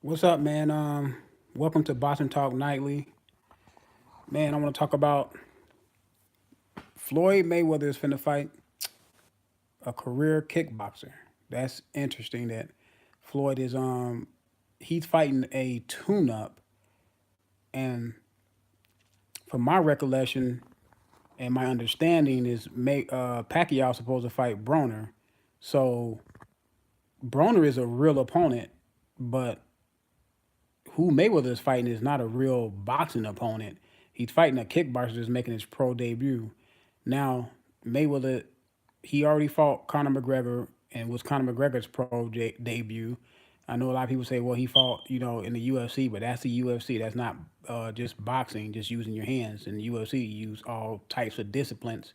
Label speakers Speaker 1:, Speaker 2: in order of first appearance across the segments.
Speaker 1: What's up, man? Welcome to Boxing Talk Nightly. Man, I want to talk about Floyd Mayweather is finna fight a career kickboxer. That's interesting that Floyd is he's fighting a tune-up, and from my recollection and my understanding is Pacquiao supposed to fight Broner. So Broner is a real opponent, but who Mayweather is fighting is not a real boxing opponent. He's fighting a kickboxer that's making his pro debut. Now, Mayweather, he already fought Conor McGregor and was Conor McGregor's debut. I know a lot of people say, well, he fought, in the UFC, but that's the UFC. That's not just boxing, just using your hands. In the UFC, you use all types of disciplines.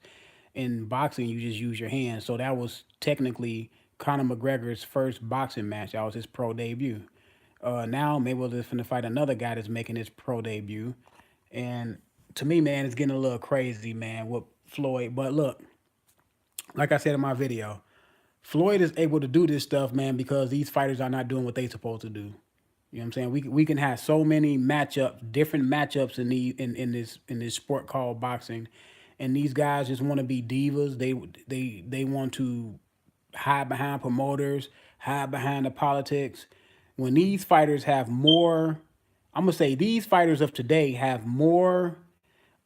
Speaker 1: In boxing, you just use your hands. So that was technically Conor McGregor's first boxing match. That was his pro debut. Now Mayweather's finna fight another guy that's making his pro debut, and to me, man, it's getting a little crazy, man, with Floyd. But look, like I said in my video, Floyd is able to do this stuff, man, because these fighters are not doing what they supposed to do. You know what I'm saying? We can have so many different matchups in this sport called boxing, and these guys just want to be divas. They want to hide behind promoters, hide behind the politics. When these fighters have more, I'm gonna say these fighters of today have more,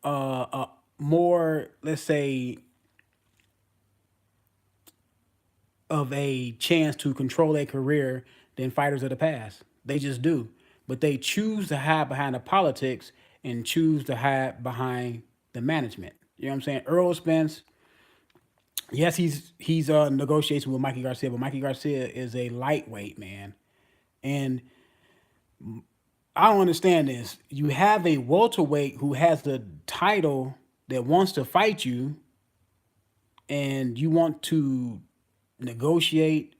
Speaker 1: let's say, of a chance to control a career than fighters of the past. They just do. But they choose to hide behind the politics and choose to hide behind the management. You know what I'm saying? Errol Spence, yes, he's negotiating with Mikey Garcia, but Mikey Garcia is a lightweight, man. And I don't understand this. You have a welterweight who has the title that wants to fight you, and you want to negotiate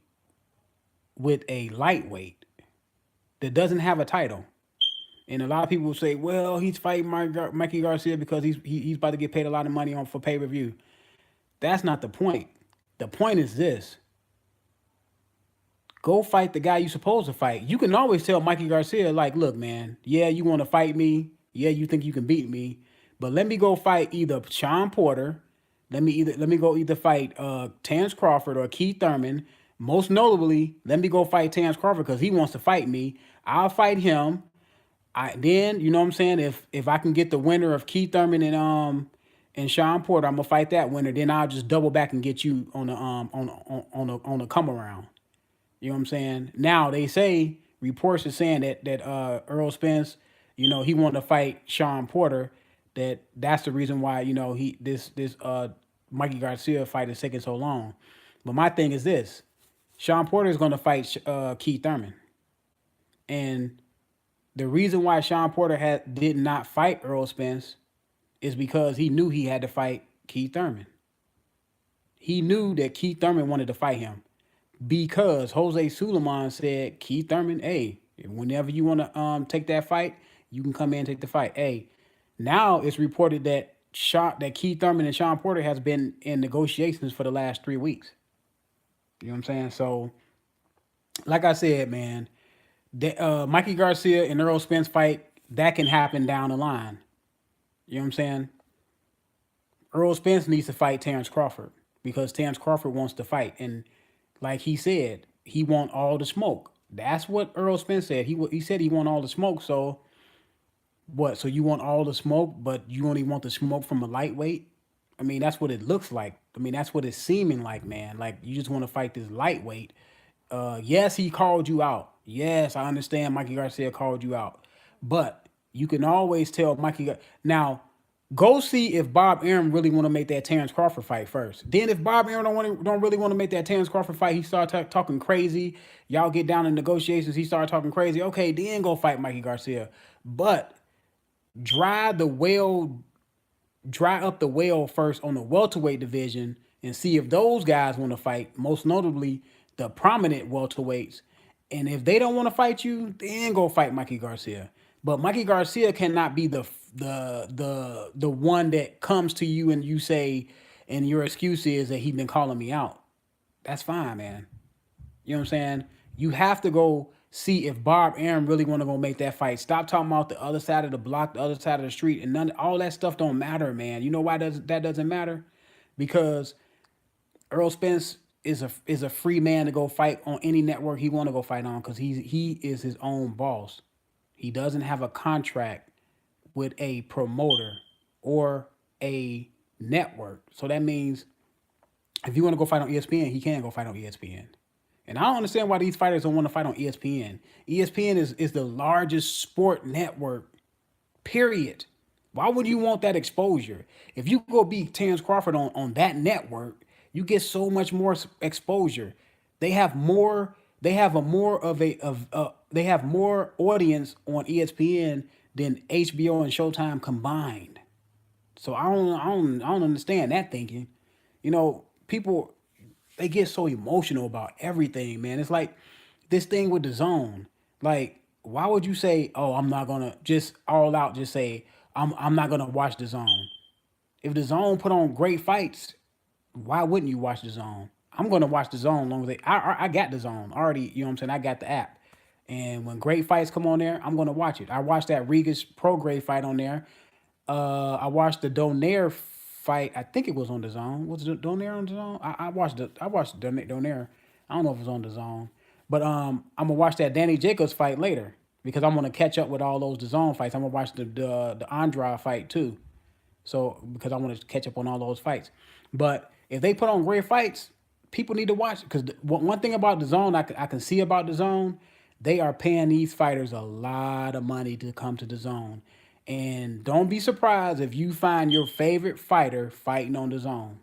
Speaker 1: with a lightweight that doesn't have a title. And a lot of people say, "Well, he's fighting Mikey Garcia because he's about to get paid a lot of money on for pay per view." That's not the point. The point is this: go fight the guy you're supposed to fight. You can always tell Mikey Garcia, like, "Look, man, yeah, you want to fight me. Yeah, you think you can beat me, but let me go fight either Sean Porter. Let me go either fight Terrence Crawford or Keith Thurman. Most notably, let me go fight Terrence Crawford because he wants to fight me. I'll fight him. You know what I'm saying? If I can get the winner of Keith Thurman and Sean Porter, I'm gonna fight that winner. Then I'll just double back and get you on a come around. You know what I'm saying? Now they say reports are saying that Errol Spence, he wanted to fight Sean Porter. That's the reason why he this Mikey Garcia fight is taking so long. But my thing is this: Sean Porter is going to fight Keith Thurman, and the reason why Sean Porter did not fight Errol Spence is because he knew he had to fight Keith Thurman. He knew that Keith Thurman wanted to fight him because Jose Suleiman said, Keith Thurman, hey, whenever you want to take that fight, you can come in and take the fight. Hey, now it's reported that Keith Thurman and Sean Porter has been in negotiations for the last 3 weeks. You know what I'm saying? So, like I said, man, Mikey Garcia and Errol Spence fight, that can happen down the line. You know what I'm saying? Errol Spence needs to fight Terrence Crawford because Terrence Crawford wants to fight. And like he said, he want all the smoke. That's what Errol Spence said. He said he want all the smoke. So what? So you want all the smoke, but you only want the smoke from a lightweight? I mean, that's what it looks like. I mean, that's what it's seeming like, man. Like you just want to fight this lightweight. Yes, he called you out. Yes, I understand Mikey Garcia called you out. But you can always tell now, go see if Bob Arum really want to make that Terrence Crawford fight first. Then if Bob Arum don't really want to make that Terrence Crawford fight, he start talking crazy. Y'all get down in negotiations. He started talking crazy. Okay, then go fight Mikey Garcia. But dry the well, dry up the well first on the welterweight division and see if those guys want to fight. Most notably, the prominent welterweights. And if they don't want to fight you, then go fight Mikey Garcia. But Mikey Garcia cannot be the one that comes to you and you say, and your excuse is that he been calling me out. That's fine, man. You know what I'm saying? You have to go. see if Bob Arum really want to go make that fight. Stop talking about the other side of the block, the other side of the street, and none all that stuff don't matter, man. You know why that doesn't matter? Because Earl Spence is a free man to go fight on any network he want to go fight on because he is his own boss. He doesn't have a contract with a promoter or a network. So that means if you want to go fight on ESPN, he can go fight on ESPN. And I don't understand why these fighters don't want to fight on ESPN. ESPN is the largest sport network, period. Why would you want that exposure? If you go beat Terrence Crawford on that network, you get so much more exposure. They have more. They have a more of a of. They have more audience on ESPN than HBO and Showtime combined. So I don't understand that thinking. People they get so emotional about everything, man. It's like this thing with the zone. Like, why would you say, "Oh, I'm not gonna just all out just say I'm not gonna watch the zone"? If the zone put on great fights, why wouldn't you watch the zone? I'm gonna watch the zone long as I got the zone already. You know what I'm saying? I got the app, and when great fights come on there, I'm gonna watch it. I watched that Regis Prograis fight on there. I watched the Donaire fight. I think it was on the zone. Was the Donaire on the zone? I watched the Donaire. I don't know if it was on the zone, but I'm gonna watch that Danny Jacobs fight later because I'm gonna catch up with all those the zone fights. I'm gonna watch the Andrade fight too. So because I want to catch up on all those fights, but if they put on great fights, people need to watch it because one thing about the zone I can see about the zone, they are paying these fighters a lot of money to come to the zone, and don't be surprised if you find your favorite fighter fighting on the zone.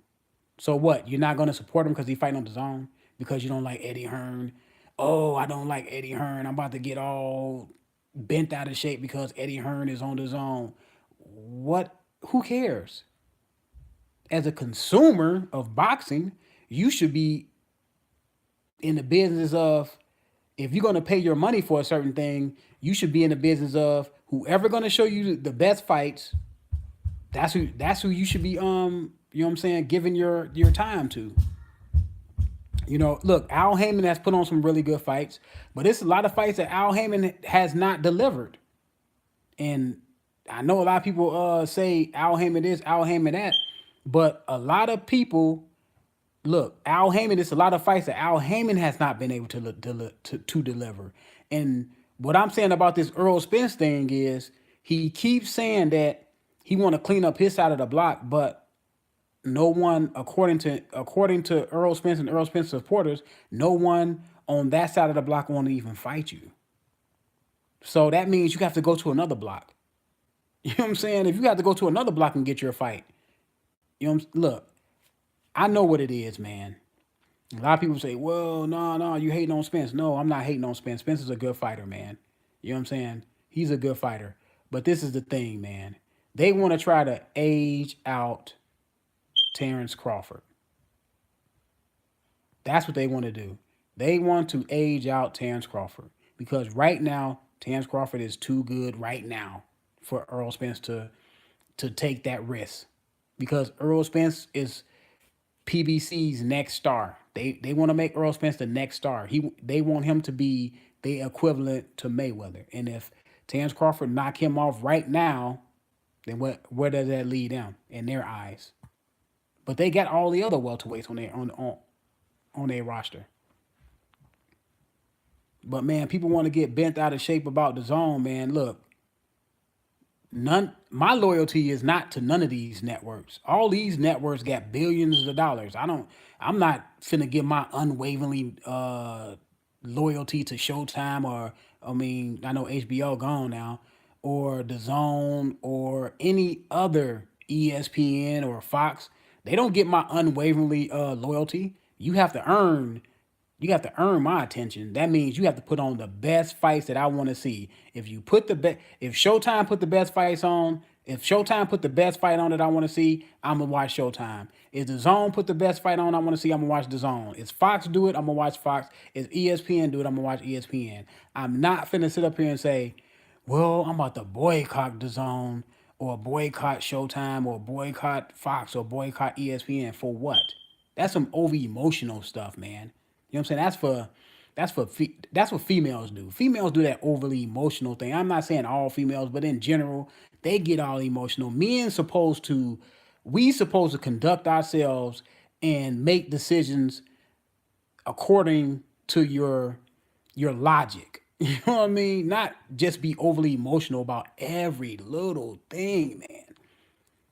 Speaker 1: So what? You're not going to support him because he's fighting on the zone because you don't like Eddie Hearn. Oh, I don't like Eddie Hearn. I'm about to get all bent out of shape because Eddie Hearn is on the zone. What? Who cares? As a consumer of boxing, you should be in the business of if you're going to pay your money for a certain thing, you should be in the business of whoever going to show you the best fights. That's who you should be you know what I'm saying, giving your time to. Look, Al Heyman has put on some really good fights, but it's a lot of fights that Al Heyman has not delivered. And I know a lot of people say Al Heyman this, Al Heyman that, but a lot of people look, Al Heyman. It's a lot of fights that Al Heyman has not been able to deliver. And what I'm saying about this Earl Spence thing is he keeps saying that he want to clean up his side of the block, but no one, according to Earl Spence and Earl Spence supporters, no one on that side of the block want to even fight you. So that means you have to go to another block. You know what I'm saying? If you have to go to another block and get your fight, look, I know what it is, man. A lot of people say, well, no, you hating on Spence. No, I'm not hating on Spence. Spence is a good fighter, man. You know what I'm saying? He's a good fighter. But this is the thing, man. They want to try to age out Terrence Crawford. That's what they want to do. They want to age out Terrence Crawford because right now, Terrence Crawford is too good right now for Earl Spence to take that risk because Earl Spence is PBC's next star. They want to make Earl Spence the next star. They want him to be the equivalent to Mayweather. And if Terrence Crawford knock him off right now, then where does that lead them in their eyes? But they got all the other welterweights on their roster. But man, people want to get bent out of shape about the zone, man. Look, my loyalty is not to none of these networks. All these networks got billions of dollars. I'm not finna give my unwavering loyalty to Showtime or I know HBO gone now, or the Zone or any other ESPN or Fox. They don't get my unwaveringly loyalty. You have to earn my attention. That means you have to put on the best fights that I want to see. If Showtime put the best fights on, if Showtime put the best fight on that I want to see, I'm gonna watch Showtime. If the Zone put the best fight on I want to see, I'm gonna watch the Zone. If Fox do it, I'm gonna watch Fox. If ESPN do it, I'm gonna watch ESPN. I'm not finna sit up here and say, well, I'm about to boycott the Zone or boycott Showtime or boycott Fox or boycott ESPN for what? That's some over emotional stuff, man. You know what I'm saying? That's what females do. Females do that overly emotional thing. I'm not saying all females, but in general, they get all emotional. Men supposed to we supposed to conduct ourselves and make decisions according to your logic. You know what I mean? Not just be overly emotional about every little thing, man.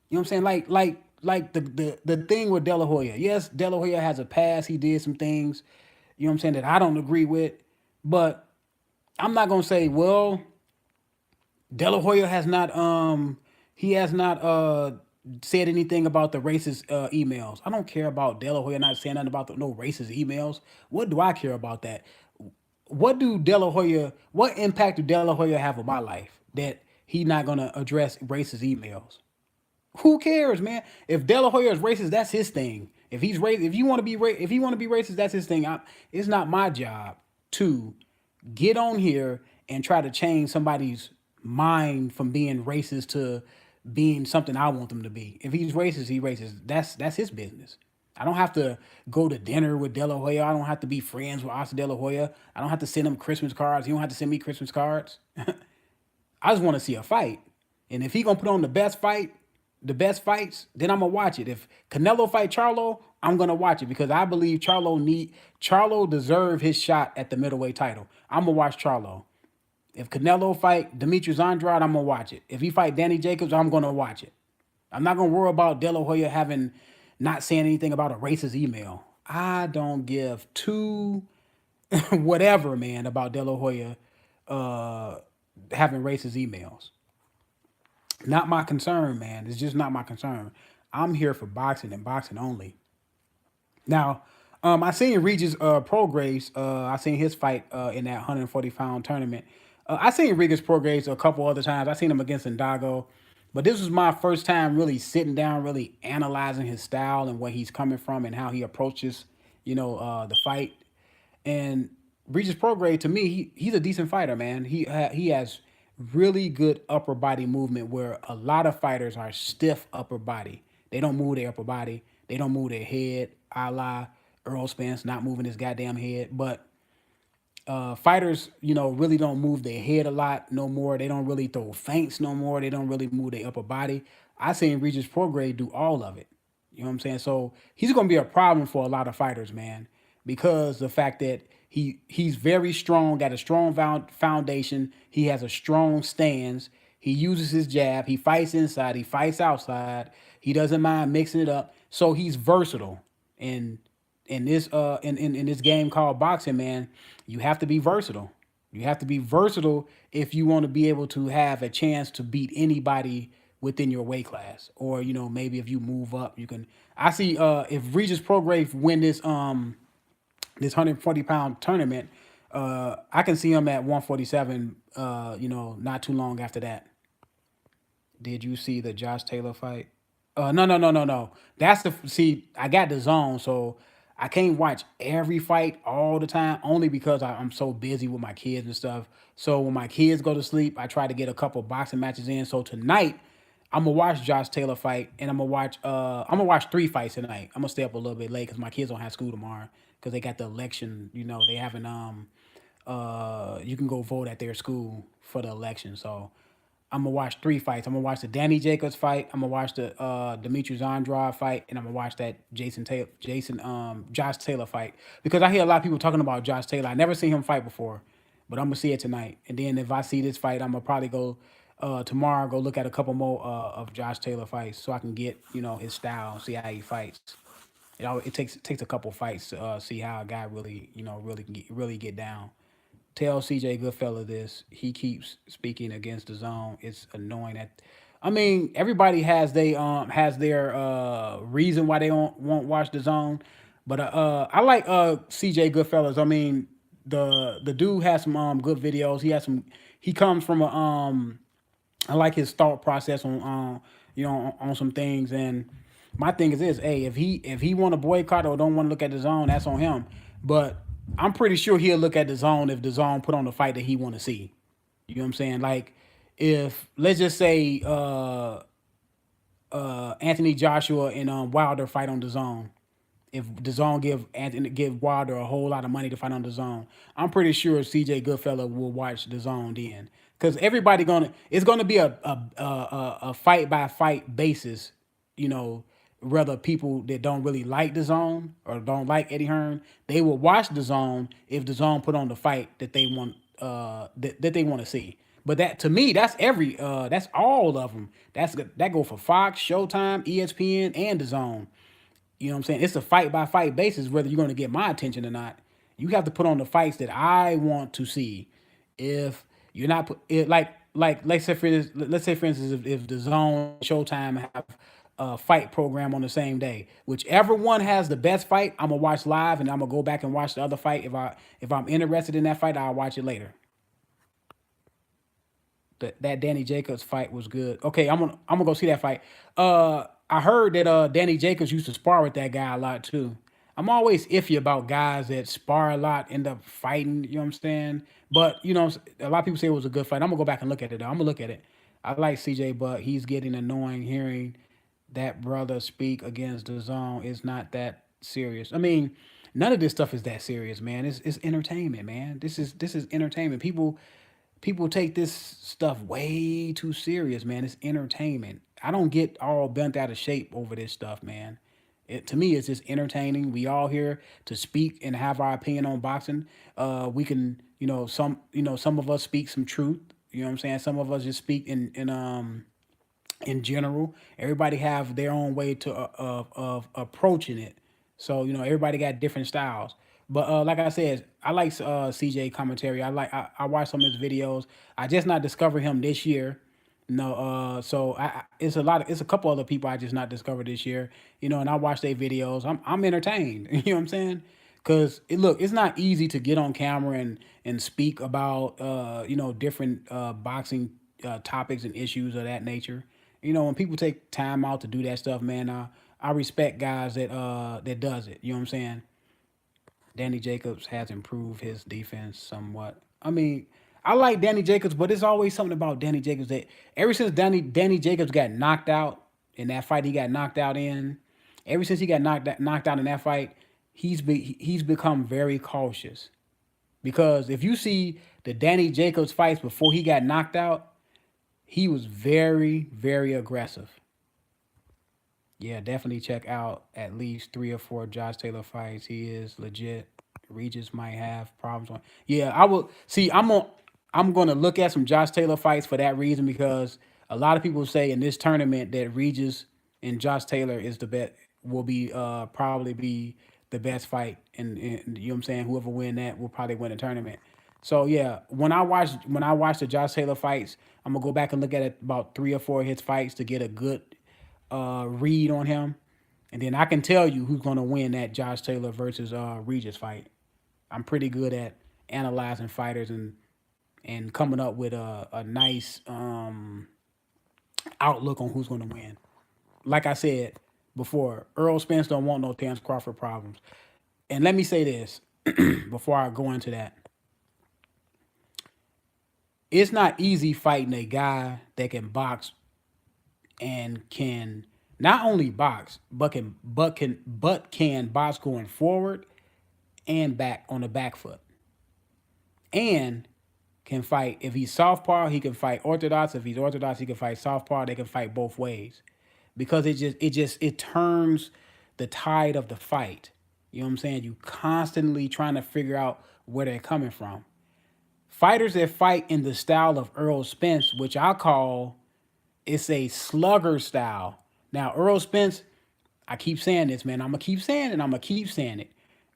Speaker 1: You know what I'm saying? Like the thing with De La Hoya. Yes, De La Hoya has a past. He did some things, you know what I'm saying, that I don't agree with. But I'm not gonna say, well, De La Hoya has not he has not said anything about the racist emails. I don't care about De La Hoya not saying nothing about no racist emails. What do I care about that? What impact do De La Hoya have on my life that he not gonna address racist emails? Who cares, man? If De La Hoya is racist, that's his thing. If he's if you want to be if he want to be racist, that's his thing. It's not my job to get on here and try to change somebody's mind from being racist to being something I want them to be. If he's racist, he's racist. That's his business. I don't have to go to dinner with De La Hoya. I don't have to be friends with Oscar De La Hoya. I don't have to send him Christmas cards. He don't have to send me Christmas cards. I just want to see a fight. And if he gonna put on the best fights, then I'm gonna watch it. If Canelo fight Charlo, I'm gonna watch it because I believe Charlo deserve his shot at the middleweight title. I'm gonna watch Charlo. If Canelo fight Demetrius Andrade, I'm gonna watch it. If he fight Danny Jacobs, I'm gonna watch it. I'm not gonna worry about De La Hoya having not saying anything about a racist email. I don't give two whatever, man, about De La Hoya having racist emails. Not my concern, man. It's just not my concern. I'm here for boxing and boxing only. Now, I seen Regis Prograis. I seen his fight in that 140-pound tournament. I seen Regis Prograis a couple other times. I seen him against Ndago, but this was my first time really sitting down, really analyzing his style and where he's coming from and how he approaches, the fight. And Regis Prograis, to me, he's a decent fighter, man. He has really good upper body movement where a lot of fighters are stiff upper body. They don't move their upper body. They don't move their head, a la Errol Spence not moving his goddamn head. But fighters, really don't move their head a lot no more. They don't really throw feints no more. They don't really move their upper body. I seen Regis Prograis do all of it. You know what I'm saying? So he's going to be a problem for a lot of fighters, man, because the fact that he's very strong, got a strong foundation. He has a strong stance. He uses his jab. He fights inside. He fights outside. He doesn't mind mixing it up. So he's versatile. And in this game called boxing, man, you have to be versatile. You have to be versatile if you want to be able to have a chance to beat anybody within your weight class. Or, maybe if you move up, you can. I see if Regis Prograis win this 140-pound tournament, I can see him at 147, not too long after that. Did you see the Josh Taylor fight? No. I got the zone, so I can't watch every fight all the time, only because I'm so busy with my kids and stuff. So when my kids go to sleep, I try to get a couple boxing matches in. So tonight, I'm gonna watch Josh Taylor fight, and I'm gonna watch 3 fights tonight. I'm gonna stay up a little bit late because my kids don't have school tomorrow because they got the election. They haven't you can go vote at their school for the election. So I'm gonna watch 3 fights. I'm gonna watch the Danny Jacobs fight. I'm gonna watch the Demetrius Andrade fight, and I'm gonna watch that Josh Taylor fight because I hear a lot of people talking about Josh Taylor. I never seen him fight before, but I'm gonna see it tonight. And then if I see this fight, I'm gonna probably go tomorrow. Go look at a couple more of Josh Taylor fights so I can get his style, see how he fights. It takes a couple fights to see how a guy really really get down. Tell CJ Goodfella this. He keeps speaking against the zone. It's annoying that. I mean, everybody has their reason why they won't watch the zone, but I like CJ Goodfellas. I mean, the dude has some good videos. He comes from a I like his thought process on some things. And my thing is this: hey, if he want to boycott or don't want to look at the zone, that's on him. But I'm pretty sure he'll look at the zone if the zone put on the fight that he want to see. You know what I'm saying? Like, if let's just say Anthony Joshua and Wilder fight on the zone. if DAZN give Wilder a whole lot of money to fight on DAZN, I'm pretty sure CJ Goodfella will watch DAZN then, because everybody it's gonna be a fight by fight basis, you know. Whether people that don't really like DAZN or don't like Eddie Hearn, they will watch DAZN if DAZN put on the fight that they want that they want to see. But that, to me, that's all of them. That go for Fox, Showtime, ESPN, and DAZN. You know what I'm saying? It's a fight by fight basis whether you're going to get my attention or not. You have to put on the fights that I want to see. If you're not like let's say for instance if the Zone, Showtime have a fight program on the same day, whichever one has the best fight, I'm gonna watch live and I'm gonna go back and watch the other fight. If I'm interested in that fight, I'll watch it later. That Danny Jacobs fight was good. Okay, I'm gonna go see that fight. I heard that Danny Jacobs used to spar with that guy a lot too. I'm always iffy about guys that spar a lot, end up fighting. You know what I'm saying? But a lot of people say it was a good fight. I'm gonna go back and look at it. Though. I'm gonna look at it. I like CJ, but he's getting annoying hearing that brother speak against the zone. Is not that serious. I mean, none of this stuff is that serious, man. It's entertainment, man. This is entertainment. People take this stuff way too serious, man. It's entertainment. I don't get all bent out of shape over this stuff, man. To me, it's just entertaining. We all here to speak and have our opinion on boxing. We can, some of us speak some truth. You know what I'm saying? Some of us just speak in general. Everybody have their own way to of approaching it. So everybody got different styles. But like I said, I like CJ commentary. I watch some of his videos. I just not discovered him this year. No, so it's a couple other people I just not discovered this year. And I watch their videos. I'm entertained. You know what I'm saying? Because look, it's not easy to get on camera and speak about different boxing topics and issues of that nature. When people take time out to do that stuff, man, I respect guys that does it. You know what I'm saying? Danny Jacobs has improved his defense somewhat. I mean, I like Danny Jacobs, but it's always something about Danny Jacobs that ever since Danny Jacobs got knocked out in that fight he got knocked out in, ever since he got knocked out in that fight, he's become very cautious. Because if you see the Danny Jacobs fights before he got knocked out, he was very, very aggressive. Yeah, definitely check out at least 3 or 4 Josh Taylor fights. He is legit. Regis might have problems on. Yeah, I will see. I'm gonna look at some Josh Taylor fights for that reason because a lot of people say in this tournament that Regis and Josh Taylor is the best. Will be probably be the best fight, and you know what I'm saying. Whoever win that will probably win the tournament. So yeah, when I watch the Josh Taylor fights, I'm gonna go back and look at it about 3 or 4 of his fights to get a good read on him, and then I can tell you who's gonna win that Josh Taylor versus Regis fight. I'm pretty good at analyzing fighters and coming up with a nice outlook on who's gonna win. Like I said before, Errol Spence don't want no Terence Crawford problems. And let me say this before I go into that. It's not easy fighting a guy that can box and can not only box but can box going forward and back on the back foot, and can fight. If he's southpaw, he can fight orthodox. If he's orthodox, he can fight southpaw. They can fight both ways because it turns the tide of the fight. You know what I'm saying? You constantly trying to figure out where they're coming from. Fighters that fight in the style of Errol Spence, which I call it's a slugger style. Now, Errol Spence, I keep saying this, man. I'm going to keep saying it. I'm going to keep saying it.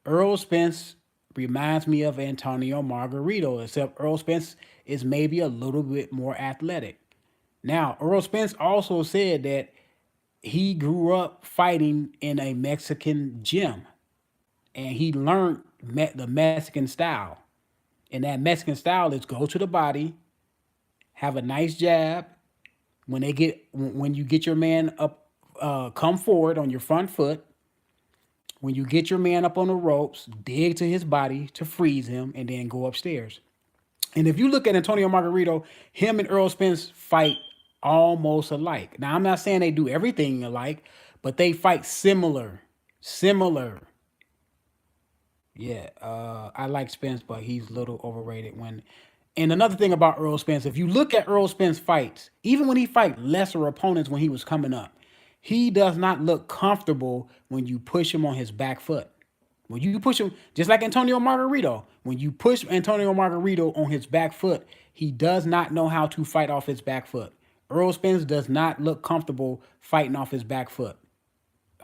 Speaker 1: Errol Spence reminds me of Antonio Margarito, except Errol Spence is maybe a little bit more athletic. Now, Errol Spence also said that he grew up fighting in a Mexican gym, and he learned the Mexican style. And that Mexican style is go to the body, have a nice jab. When you get your man up, come forward on your front foot. When you get your man up on the ropes, dig to his body to freeze him, and then go upstairs. And if you look at Antonio Margarito, him and Errol Spence fight almost alike. Now, I'm not saying they do everything alike, but they fight similar. Similar. Yeah, I like Spence, but he's a little overrated when. And another thing about Earl Spence, if you look at Earl Spence fights, even when he fight lesser opponents when he was coming up, he does not look comfortable when you push him on his back foot. When you push him, just like Antonio Margarito, when you push Antonio Margarito on his back foot, he does not know how to fight off his back foot. Earl Spence does not look comfortable fighting off his back foot.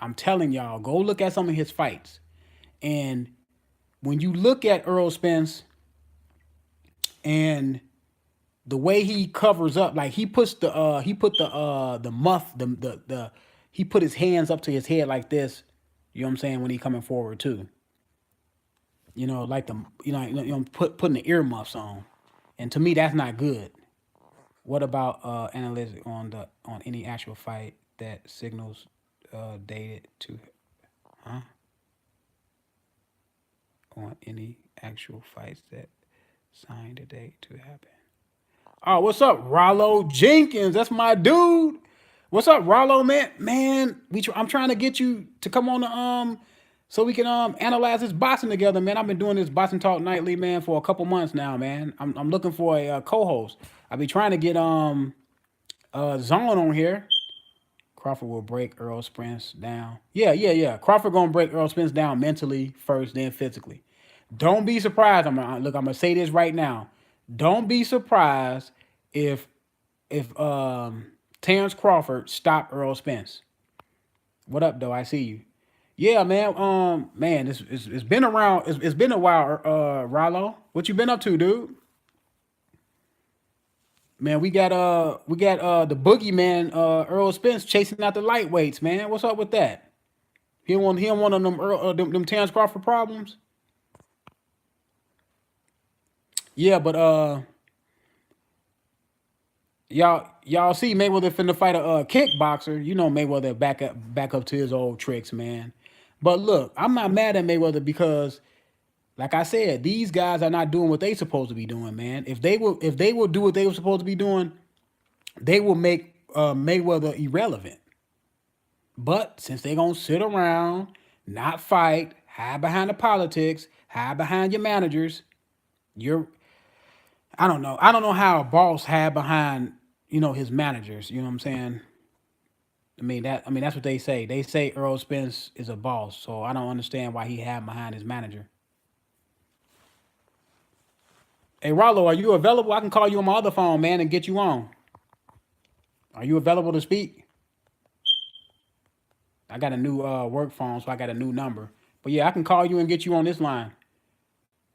Speaker 1: I'm telling y'all, go look at some of his fights. And when you look at Earl Spence and the way he covers up, like he put the muff the he put his hands up to his head like this. You know what I'm saying, when he coming forward too. Like putting the earmuffs on, and to me that's not good. What about analytics on any actual fight that signals dated to, huh? On any actual fights that signed a date to happen. Oh, what's up, RYLO Jenkins? That's my dude. What's up, RYLO, man? Man, I'm trying to get you to come on the so we can analyze this boxing together, man. I've been doing this boxing talk nightly, man, for a couple months now, man. I'm looking for a co-host. I be trying to get Zone on here. Crawford will break Errol Spence down. Yeah. Crawford gonna break Errol Spence down mentally first, then physically. Don't be surprised. I'm gonna say this right now. Don't be surprised if Terrence Crawford stopped Errol Spence. What up, though? I see you. Yeah, man. Man, it's been around. It's been a while. RYLO, what you been up to, dude? Man, we got the boogeyman, Earl Spence chasing out the lightweights, man. What's up with that? He don't want them Terrence Crawford problems. Yeah, but y'all see Mayweather finna fight a kickboxer. You know Mayweather back up to his old tricks, man. But look, I'm not mad at Mayweather because, like I said, these guys are not doing what they supposed to be doing, man. If they will do what they were supposed to be doing, they will make Mayweather irrelevant. But since they gonna sit around, not fight, hide behind the politics, hide behind your managers, you're I don't know. I don't know how a boss hide behind, his managers. You know what I'm saying? I mean that's what they say. They say Earl Spence is a boss, so I don't understand why he had behind his manager. Hey Rollo, are you available? I can call you on my other phone, man, and get you on. Are you available to speak? I got a new work phone, so I got a new number. But yeah, I can call you and get you on this line.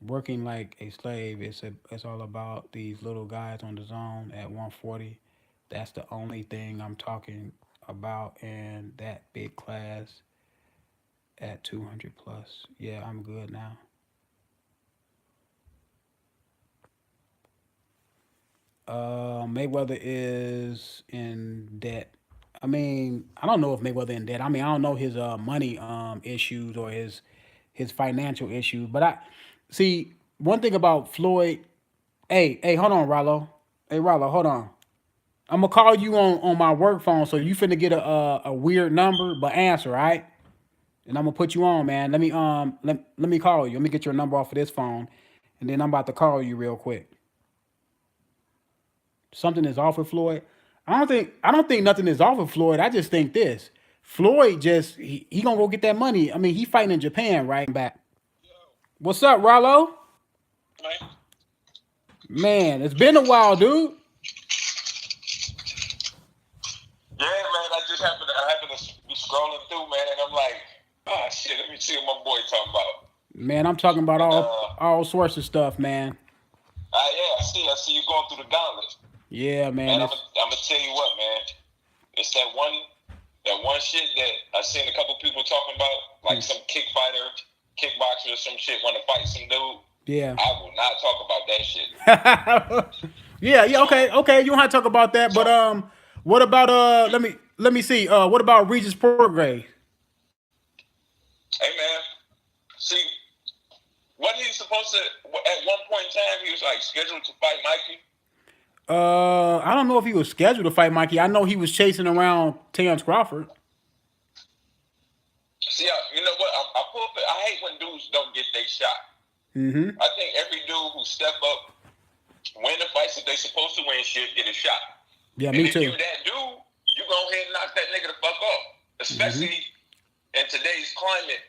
Speaker 1: Working like a slave. It's all about these little guys on the zone at 140. That's the only thing I'm talking about, and that big class at 200 plus. Yeah, I'm good now. Mayweather is in debt. I mean, I don't know if Mayweather in debt. I mean, I don't know his money issues or his financial issues. But I see one thing about Floyd. Hey, hold on, Rollo. Hey, Rollo, hold on. I'm gonna call you on my work phone, so you finna get a weird number, but answer, all right? And I'm gonna put you on, man. Let me call you. Let me get your number off of this phone, and then I'm about to call you real quick. Something is off with Floyd. I don't think nothing is off with Floyd. I just think this. Floyd just he gonna go get that money. I mean, he fighting in Japan, right? Back. What's up, Rollo?
Speaker 2: Man.
Speaker 1: Man, it's been a while, dude.
Speaker 2: Yeah, man. I happened to be scrolling through, man, and I'm like, oh shit, let me see what my boy talking about.
Speaker 1: Man, I'm talking about
Speaker 2: And
Speaker 1: all sorts of stuff, man.
Speaker 2: yeah, I see you going through the gauntlet.
Speaker 1: Yeah, man.
Speaker 2: Man, I'm gonna tell you what, man. It's that one shit that I seen a couple people talking about, like some kickboxer or some shit want to fight some dude.
Speaker 1: Yeah.
Speaker 2: I will not talk about that shit.
Speaker 1: yeah. Okay. You don't have to talk about that, but what about let me see. What about Regis Prograis?
Speaker 2: Hey, man. See, wasn't he supposed to? At one point in time, he was like scheduled to fight Mikey.
Speaker 1: I don't know if he was scheduled to fight Mikey. I know he was chasing around Terrence Crawford.
Speaker 2: See, you know what? I hate when dudes don't get their shot.
Speaker 1: Mm-hmm.
Speaker 2: I think every dude who step up, win the fights that they supposed to win, should get a shot.
Speaker 1: Yeah,
Speaker 2: and
Speaker 1: me
Speaker 2: if
Speaker 1: too.
Speaker 2: you that dude, you go ahead and knock that nigga the fuck off. Especially in today's climate,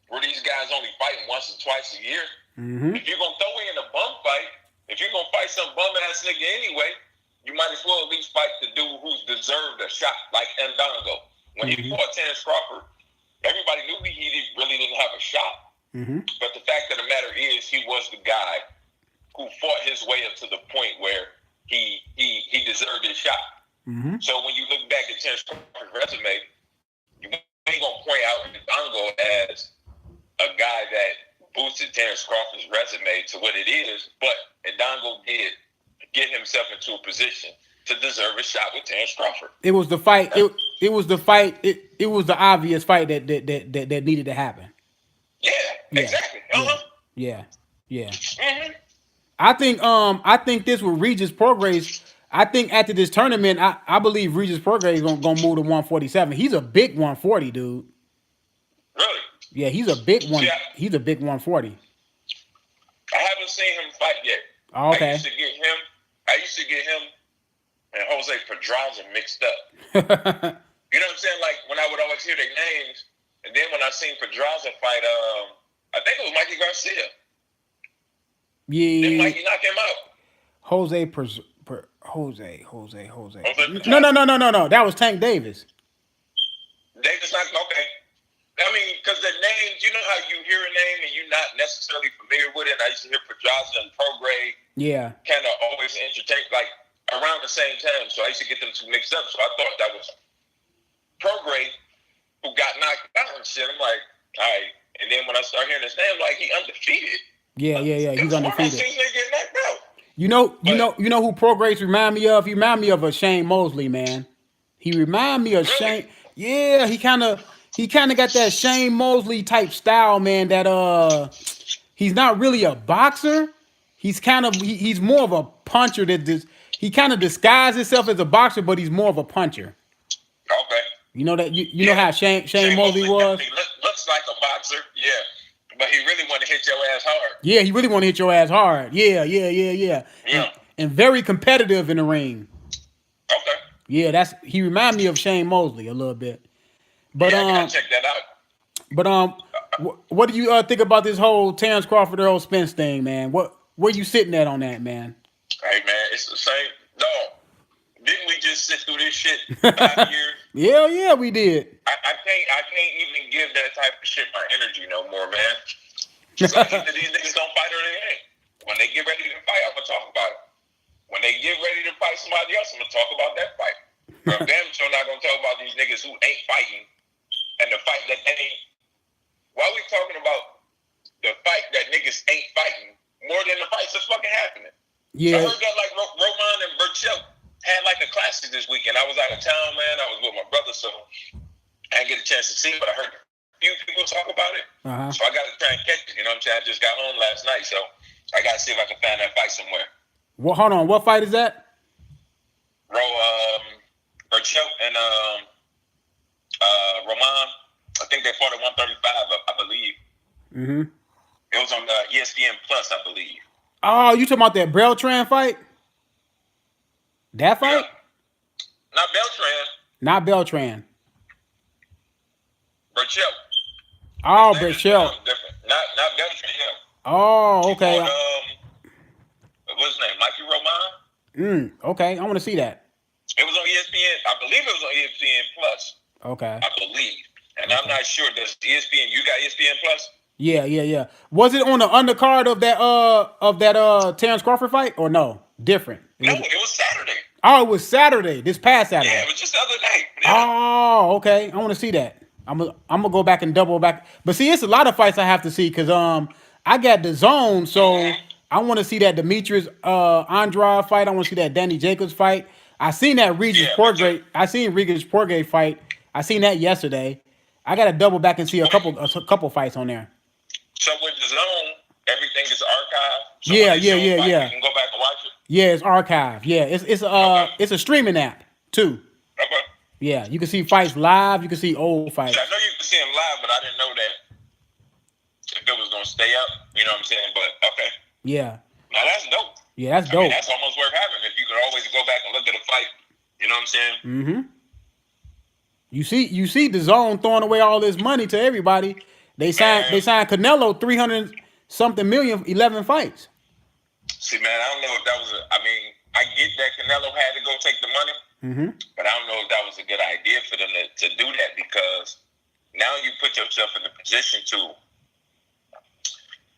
Speaker 2: where these guys only fighting once or twice a year.
Speaker 1: Mm-hmm.
Speaker 2: If you're gonna throw in a bum fight, if you're gonna fight some bum ass nigga anyway, you might as well at least fight the dude who's deserved a shot, like Ndango. When he fought Terrence Crawford, everybody knew he really didn't have a shot.
Speaker 1: Mm-hmm.
Speaker 2: But the fact of the matter is, he was the guy who fought his way up to the point where he deserved his shot.
Speaker 1: Mm-hmm.
Speaker 2: So when you look back at Terrence Crawford's resume, you ain't gonna point out Ndango as a guy that boosted Terrence Crawford's resume to what it is, but Ndango did get himself into a position to deserve a shot with Terrence Crawford.
Speaker 1: It was the fight. It was the fight. It was the obvious fight that needed to happen.
Speaker 2: Yeah, exactly.
Speaker 1: Yeah.
Speaker 2: Mm-hmm.
Speaker 1: I think this with Regis Prograis. I think after this tournament, I believe Regis Prograis gonna move to 147. He's a big 140 dude.
Speaker 2: Really?
Speaker 1: Yeah, he's a big one.
Speaker 2: Yeah.
Speaker 1: He's a big 140.
Speaker 2: I haven't seen him fight yet.
Speaker 1: Oh, okay.
Speaker 2: I used to get him and Jose Pedraza mixed up. You know what I'm saying? Like when I would always hear their names, and then when I seen Pedraza fight, I think it was Mikey Garcia.
Speaker 1: Yeah.
Speaker 2: Did Mikey knock him out?
Speaker 1: Jose. No. That was Tank Davis.
Speaker 2: Davis knocked. Okay. I mean, because the names, you know how you hear a name and you're not necessarily familiar with it. I used to hear Pedraza and Prograis.
Speaker 1: Yeah.
Speaker 2: Kind of always entertain, like around the same time. So I used to get them two mixed up. So I thought that was Prograis who got knocked out and shit. I'm like, all right. And then when I start hearing his name, like he undefeated.
Speaker 1: Yeah. He's undefeated.
Speaker 2: Get knocked out.
Speaker 1: You know who Prograis remind me of? He remind me of a Shane Mosley, man. He remind me of Shane. Yeah, he kind of got that Shane Mosley type style, man. That he's not really a boxer. He's he's more of a puncher. He kind of disguises himself as a boxer, but he's more of a puncher.
Speaker 2: Okay.
Speaker 1: You know that you know how Shane Mosley was.
Speaker 2: Looks like a boxer, yeah. But he really want to hit your ass hard.
Speaker 1: Yeah, he really want to hit your ass hard. Yeah. And very competitive in the ring.
Speaker 2: Okay.
Speaker 1: Yeah, he remind me of Shane Mosley a little bit. But
Speaker 2: I gotta check that out.
Speaker 1: But what do you think about this whole Terrence Crawford Errol Spence thing, man? Where you sitting at on that, man?
Speaker 2: Hey man, it's the same. No, didn't we just sit through this shit 5 years?
Speaker 1: Yeah, we did.
Speaker 2: I can't even give that type of shit my energy no more, man. It's like either these niggas don't fight or they ain't. When they get ready to fight, I'm gonna talk about it. When they get ready to fight somebody else, I'm gonna talk about that fight. I'm damn sure not gonna talk about these niggas who ain't fighting and the fight that they ain't. Why we talking about the fight that niggas ain't fighting more than the fights that's fucking happening?
Speaker 1: Yeah.
Speaker 2: So I heard that like Roman and Burchell had like a classic this weekend. I was out of town, man. I was with my brother, so I didn't get a chance to see it, but I heard a few people talk about it. So I got to try and catch it. You know what I'm saying? I just got home last night, so I got to see if I can find that fight somewhere.
Speaker 1: Well, hold on. What fight is that?
Speaker 2: Burchell and Roman. I think they fought at 135, I believe. Mm-hmm. It was on ESPN Plus, I believe.
Speaker 1: Oh, you talking about that Beltran fight? That fight?
Speaker 2: Yeah. Not Beltran.
Speaker 1: Not Beltran.
Speaker 2: Burchell.
Speaker 1: Oh, Burchell.
Speaker 2: Different. Not Beltran, yeah.
Speaker 1: Oh, okay.
Speaker 2: What's his name? Mikey Roman?
Speaker 1: Okay. I want to see that.
Speaker 2: It was on ESPN. I believe it was on ESPN Plus.
Speaker 1: Okay.
Speaker 2: I believe. And I'm not sure. Does ESPN, you got ESPN Plus?
Speaker 1: Yeah. Was it on the undercard of that Terrence Crawford fight or no? Different.
Speaker 2: No, it was Saturday.
Speaker 1: Oh, it was Saturday. This past Saturday.
Speaker 2: Yeah, it was just the other night. Yeah.
Speaker 1: Oh, okay. I want to see that. I'm gonna go back and double back. But see, it's a lot of fights I have to see because I got the zone, so I want to see that Demetrius Andrade fight. I want to see that Danny Jacobs fight. I seen that Regis Prograis. I seen Regis Prograis fight. I seen that yesterday. I got to double back and see a couple fights on there.
Speaker 2: So with the zone, everything is archived. So
Speaker 1: Yeah.
Speaker 2: You can go back and watch it.
Speaker 1: Yeah, it's archived. Yeah, it's a streaming app too.
Speaker 2: Okay.
Speaker 1: Yeah, you can see fights live. You can see old fights.
Speaker 2: Yeah, I know you can see them live, but I didn't know that if it was gonna stay up. You know what I'm saying? But okay,
Speaker 1: Yeah.
Speaker 2: now that's dope.
Speaker 1: Yeah, that's
Speaker 2: I mean,
Speaker 1: dope.
Speaker 2: that's almost worth having if you could always go back and look at a fight. You know what I'm saying?
Speaker 1: Mm-hmm. You see the zone throwing away all this money to everybody. They signed
Speaker 2: Man,
Speaker 1: Canelo 300 something million, 11 fights.
Speaker 2: see, man, I don't know if that was I mean, I get that Canelo had to go take the money, but I don't know if that was a good idea for them to do that, because now you put yourself in a position to,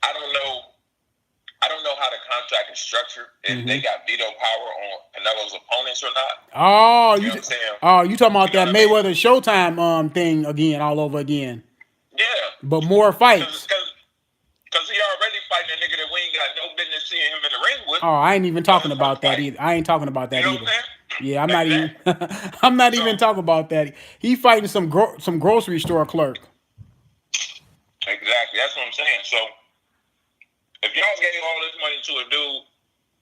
Speaker 2: I don't know how the contract is structured, if they got veto power on Canelo's opponents or not.
Speaker 1: Oh,
Speaker 2: You know what I'm saying?
Speaker 1: you talking about
Speaker 2: You know
Speaker 1: that
Speaker 2: what I mean?
Speaker 1: Mayweather Showtime thing again, all over again.
Speaker 2: Yeah.
Speaker 1: But more fights.
Speaker 2: Because he already fighting a nigga that we ain't got no business seeing him in the ring with.
Speaker 1: Oh, I ain't even talking about that either. I ain't talking about that
Speaker 2: You know
Speaker 1: either.
Speaker 2: what I'm saying?
Speaker 1: Yeah, I'm not even. I'm not even talking about that. He fighting some grocery store clerk.
Speaker 2: Exactly. That's what I'm saying. So if y'all gave all this money to a dude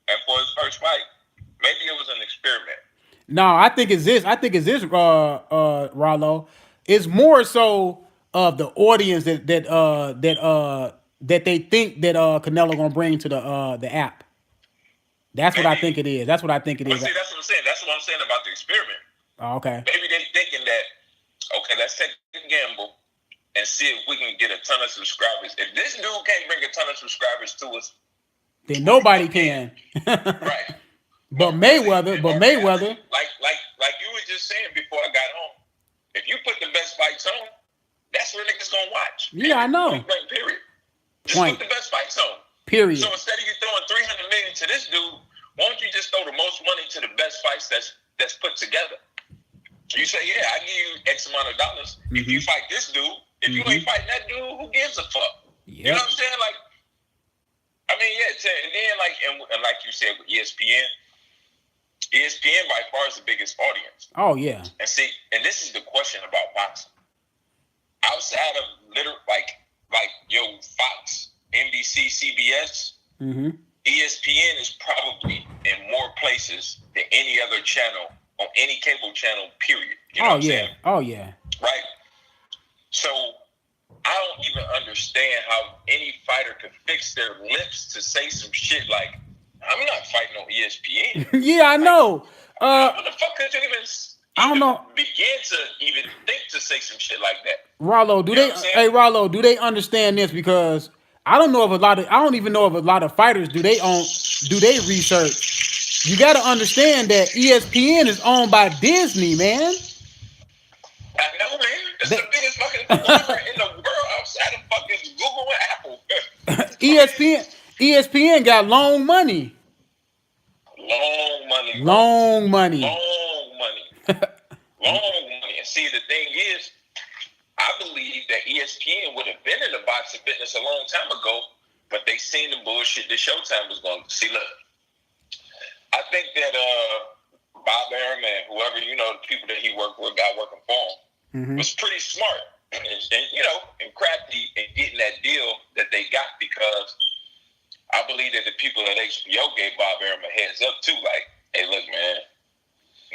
Speaker 2: and for his first fight, maybe it was an experiment.
Speaker 1: No, I think it's this. RYLO. It's more so of the audience that they think that Canelo gonna bring to the app. That's what I think it is. That's what I think it is.
Speaker 2: See, that's what I'm saying. That's what I'm saying about the experiment.
Speaker 1: Oh, okay.
Speaker 2: Maybe they thinking that, okay, let's take a gamble and see if we can get a ton of subscribers. If this dude can't bring a ton of subscribers to us,
Speaker 1: then nobody can.
Speaker 2: Right.
Speaker 1: But Mayweather,
Speaker 2: like you were just saying before I got home, if you put the best fights on, that's where niggas gonna watch.
Speaker 1: Yeah, I know.
Speaker 2: Period. Just put the best fights on.
Speaker 1: Period.
Speaker 2: So instead of you throwing 300 million to this dude, why don't you just throw the most money to the best fights that's put together? You say, yeah, I give you X amount of dollars if you fight this dude. If you ain't fighting that dude, who gives a fuck?
Speaker 1: Yep.
Speaker 2: You know what I'm saying? Like, I mean, yeah. And then and like you said with ESPN by far is the biggest audience.
Speaker 1: Oh yeah.
Speaker 2: And see, and this is the question about boxing. Outside of like Fox, NBC, CBS, ESPN is probably in more places than any other channel on any cable channel. Period. You know what I'm saying?
Speaker 1: Oh yeah.
Speaker 2: Right. So I don't even understand how any fighter could fix their lips to say some shit like, "I'm not fighting on ESPN."
Speaker 1: Yeah, I know.
Speaker 2: What the fuck could you even?
Speaker 1: I don't know.
Speaker 2: Begin to even think to say some shit like that.
Speaker 1: RYLO, RYLO, do they understand this? Because I don't even know if a lot of fighters do they research. You got to understand that ESPN is owned by Disney, man.
Speaker 2: I know, man. It's the biggest fucking conglomerate in the world outside of fucking Google and Apple.
Speaker 1: ESPN got long money.
Speaker 2: Long money. And see, the thing is, I believe that ESPN would have been in the boxing business a long time ago, but they seen the bullshit that Showtime was going to see. Look, I think that Bob Arum and whoever, the people that he worked with, got working for him, was pretty smart and crafty in getting that deal that they got, because I believe that the people at HBO gave Bob Arum a heads up too, like, hey, look, man,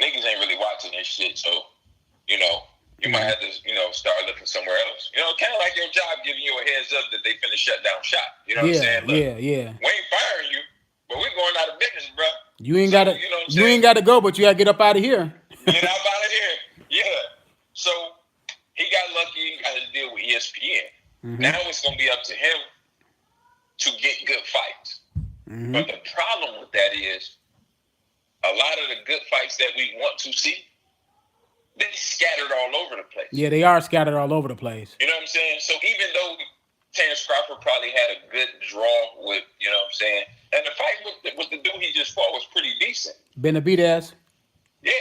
Speaker 2: niggas ain't really watching this shit, so, you might have to, start looking somewhere else. Kind of like your job giving you a heads up that they finna shut down shop. You know what I'm saying? Look,
Speaker 1: yeah.
Speaker 2: We ain't firing you, but we're going out of business, bro.
Speaker 1: You ain't gotta go, but you gotta get up out of here.
Speaker 2: Get out of here. Yeah. So he got lucky. He got to deal with ESPN. Now it's gonna be up to him to get good fights. But the problem with that is a lot of the good fights that we want to see, they scattered all over the place.
Speaker 1: Yeah, they are scattered all over the place.
Speaker 2: You know what I'm saying? So even though Terrence Crawford probably had a good draw with, you know what I'm saying, and the fight with the dude he just fought was pretty decent.
Speaker 1: Benavidez.
Speaker 2: Yeah.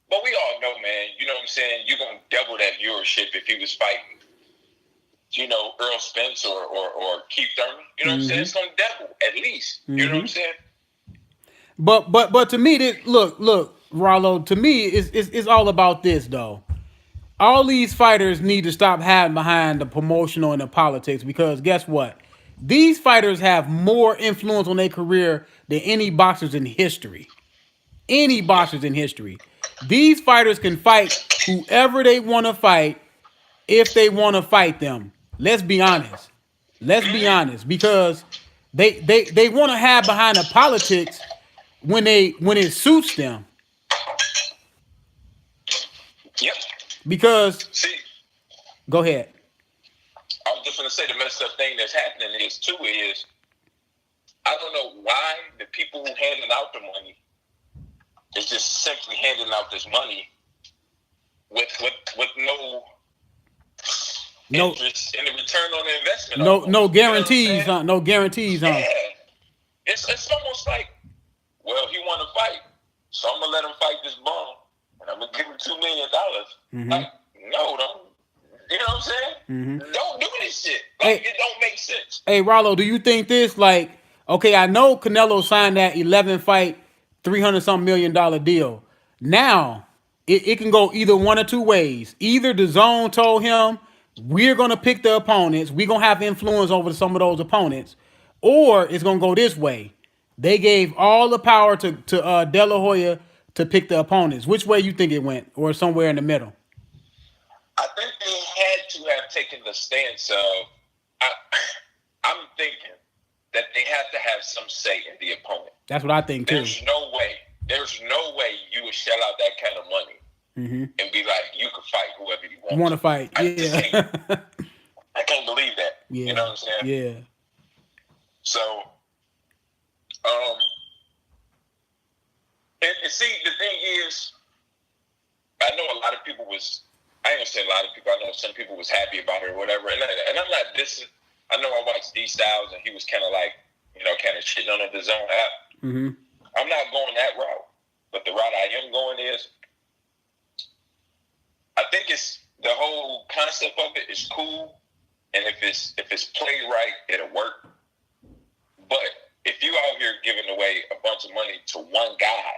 Speaker 2: But we all know, man, you know what I'm saying, you're going to double that viewership if he was fighting, Earl Spence or Keith Thurman. You know what I'm saying? It's going to double at least. You know what I'm saying?
Speaker 1: But to me, look, RYLO, to me, it's all about this, though. All these fighters need to stop hiding behind the promotional and the politics, because guess what? These fighters have more influence on their career than any boxers in history. Any boxers in history. These fighters can fight whoever they want to fight if they want to fight them. Let's be honest. Let's be honest, because they want to hide behind the politics when it suits them.
Speaker 2: Yep.
Speaker 1: Because
Speaker 2: See,
Speaker 1: go ahead.
Speaker 2: I was just gonna say the messed up thing that's happening is too is I don't know why the people who handing out the money is just simply handing out this money with no interest in the return on the investment.
Speaker 1: No guarantees,
Speaker 2: you know
Speaker 1: no guarantees,
Speaker 2: Yeah. It's almost like, well, he want to fight, so I'm gonna let him fight this bum, and I'm gonna give him $2 million.
Speaker 1: Mm-hmm.
Speaker 2: Like, no, don't. You know what I'm saying?
Speaker 1: Mm-hmm.
Speaker 2: Don't do this shit. Like, it don't make sense.
Speaker 1: Hey, RYLO, do you think this, like, okay, I know Canelo signed that 11 fight, $300-something million deal. Now, it can go either one or two ways. Either the zone told him, we're going to pick the opponents, we're going to have influence over some of those opponents, or it's going to go this way. They gave all the power to De La Hoya to pick the opponents. Which way you think it went, or somewhere in the middle?
Speaker 2: I think they had to have taken the stance of, I'm thinking that they have to have some say in the opponent.
Speaker 1: That's what I think too.
Speaker 2: There's no way you would shell out that kind of money and be like, you can fight whoever you want.
Speaker 1: You want to fight? Yeah.
Speaker 2: I can't believe that.
Speaker 1: Yeah.
Speaker 2: You know what I'm saying?
Speaker 1: Yeah.
Speaker 2: So, and see, the thing is, I know a lot of people was. I ain't gonna say a lot of people. I know some people was happy about it or whatever. And I'm not dissing. I know I watched D Styles and he was kind of like, kind of shitting on the zone app.
Speaker 1: Mm-hmm.
Speaker 2: I'm not going that route. But the route I am going is, I think it's the whole concept of it is cool. And if it's played right, it'll work. But if you out here giving away a bunch of money to one guy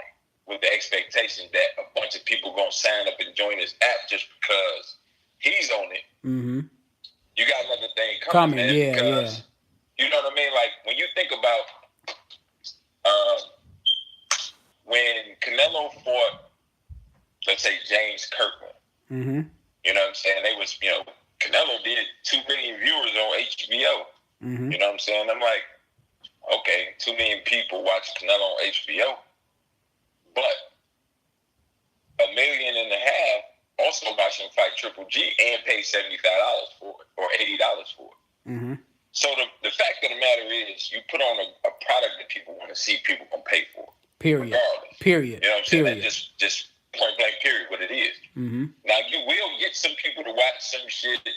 Speaker 2: with the expectation that a bunch of people gonna sign up and join this app just because he's on it, you got another thing coming, man.
Speaker 1: Yeah,
Speaker 2: because, you know what I mean? Like, when you think about when Canelo fought, let's say, James Kirkland, you know what I'm saying? They was, Canelo did 2 million viewers on HBO. You know what I'm saying? I'm like, okay, 2 million people watch Canelo on HBO. But 1.5 million also watch him fight Triple G and pay $75 for it or $80 for it. So the fact of the matter is, you put on a product that people want to see, people gonna pay for it.
Speaker 1: Period.
Speaker 2: Regardless.
Speaker 1: Period.
Speaker 2: You know what I'm saying?
Speaker 1: Period.
Speaker 2: That just point blank. Period. What it is. Now you will get some people to watch some shit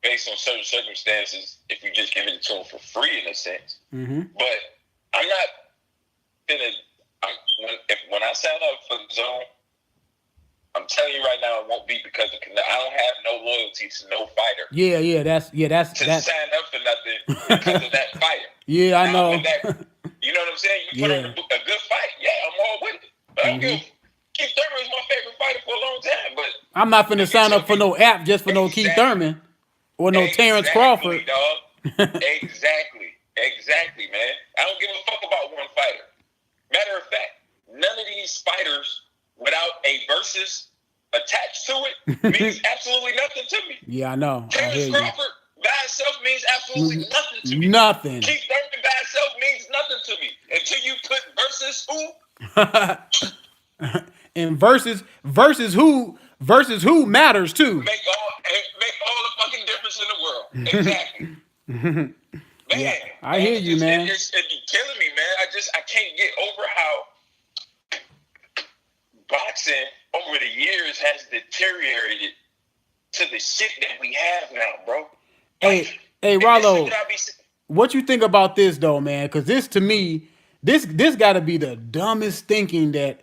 Speaker 2: based on certain circumstances if you just give it to them for free in a sense. But I'm not gonna. When I sign up for the zone, I'm telling you right now, it won't be because of Canelo. I don't have no loyalty to no fighter.
Speaker 1: Yeah, that's
Speaker 2: sign up for nothing because of that fighter.
Speaker 1: Yeah, I know.
Speaker 2: You know what I'm saying? You put on a good fight. Yeah, I'm all with it. But I don't give. Keith Thurman is my favorite fighter for a long time. But
Speaker 1: I'm not finna sign up for no app just for no Keith Thurman or no Terrence Crawford.
Speaker 2: Dog. Exactly, man. I don't give a fuck about one fighter. Matter of fact, none of these fighters without a versus attached to it means absolutely nothing to me.
Speaker 1: Yeah, I know.
Speaker 2: Terrence Crawford by itself means absolutely nothing to me.
Speaker 1: Nothing.
Speaker 2: Keith Thurman by itself means nothing to me until you put versus who.
Speaker 1: And versus who matters too.
Speaker 2: Make all the fucking difference in the world. Exactly. Man,
Speaker 1: yeah, I hear you, man.
Speaker 2: It's killing me, man. I can't get over how boxing over the years has deteriorated to the shit that we have now, bro.
Speaker 1: Hey, RYLO, what you think about this though, man? Because this, to me, this got to be the dumbest thinking that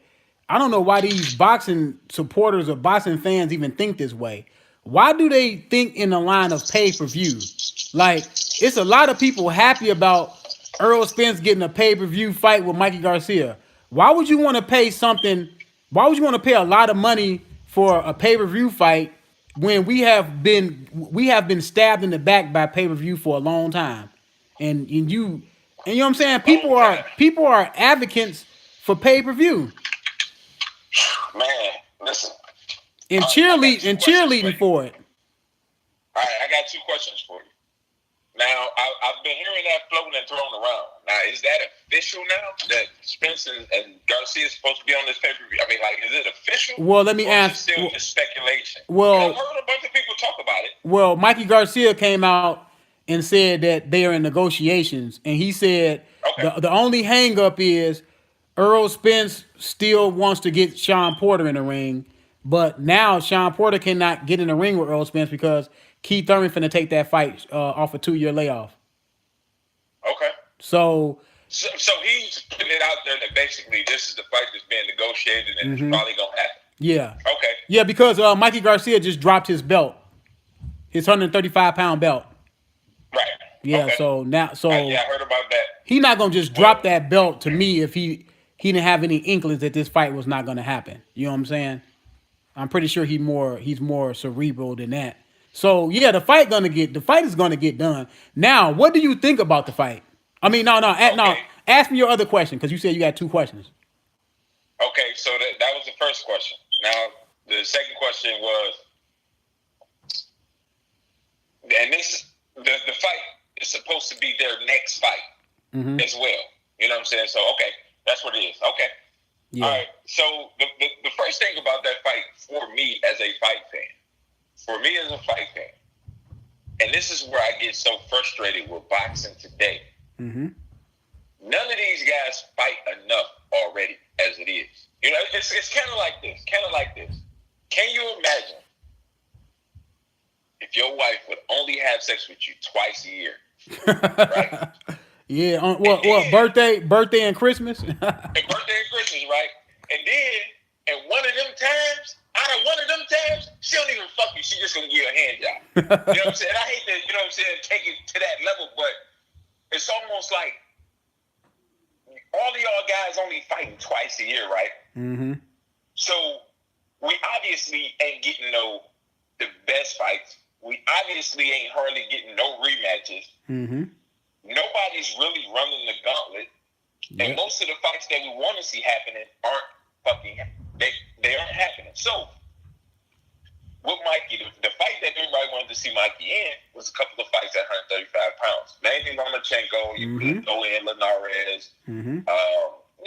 Speaker 1: I don't know why these boxing supporters or boxing fans even think this way. Why do they think in the line of pay-per-view? Like, it's a lot of people happy about Errol Spence getting a pay-per-view fight with Mikey Garcia. Why would you want to pay something? Why would you want to pay a lot of money for a pay-per-view fight when we have been stabbed in the back by pay-per-view for a long time? And you know what I'm saying? People are advocates for pay-per-view.
Speaker 2: Man, listen.
Speaker 1: And cheerleading for it.
Speaker 2: All right, I got 2 questions for you. Now, I've been hearing that floating and thrown around. Now, is that official now that Spence and Garcia is supposed to be on this pay-per-view? I mean, like, is it official?
Speaker 1: Well, let me
Speaker 2: or
Speaker 1: ask.
Speaker 2: Is it still just speculation?
Speaker 1: Well,
Speaker 2: I've heard a bunch of people talk about it.
Speaker 1: Well, Mikey Garcia came out and said that they are in negotiations, and he said the only hang up is Errol Spence still wants to get Sean Porter in the ring, but now Sean Porter cannot get in the ring with Errol Spence because Keith Thurman finna take that fight off a 2-year layoff.
Speaker 2: Okay.
Speaker 1: So
Speaker 2: he's putting it out there that basically this is the fight that's being negotiated and it's probably gonna happen.
Speaker 1: Yeah.
Speaker 2: Okay.
Speaker 1: Yeah, because Mikey Garcia just dropped his belt, his 135-pound belt.
Speaker 2: Right.
Speaker 1: Yeah.
Speaker 2: Okay.
Speaker 1: So now,
Speaker 2: yeah, I heard about that.
Speaker 1: He's not gonna just drop that belt to me if he didn't have any inklings that this fight was not gonna happen. You know what I'm saying? I'm pretty sure he's more cerebral than that. So yeah, the fight is gonna get done. Now, what do you think about the fight? I mean, no. Ask me your other question because you said you got 2 questions.
Speaker 2: Okay, so that was the first question. Now, the second question was, and the fight is supposed to be their next fight as well. You know what I'm saying? So, okay, that's what it is. Okay. Yeah. All right. So the first thing about that fight for me as a fight fan, and this is where I get so frustrated with boxing today. None of these guys fight enough already as it is. You know, it's kind of like this. Can you imagine if your wife would only have sex with you twice a year? Right?
Speaker 1: Yeah. What birthday and Christmas?
Speaker 2: And birthday and Christmas, right? And then, at one of them times, she don't even fuck you. She just gonna give you a hand job. You know what I'm saying? I hate to, you know what I'm saying, take it to that level, but it's almost like all of y'all guys only fighting twice a year, right? So we obviously ain't getting the best fights. We obviously ain't hardly getting no rematches. Nobody's really running the gauntlet. And most of the fights that we want to see happening aren't fucking they aren't happening. So with Mikey, the fight that everybody wanted to see Mikey in was a couple of fights at 135 pounds. Mainly Lomachenko, you could go in Linares. It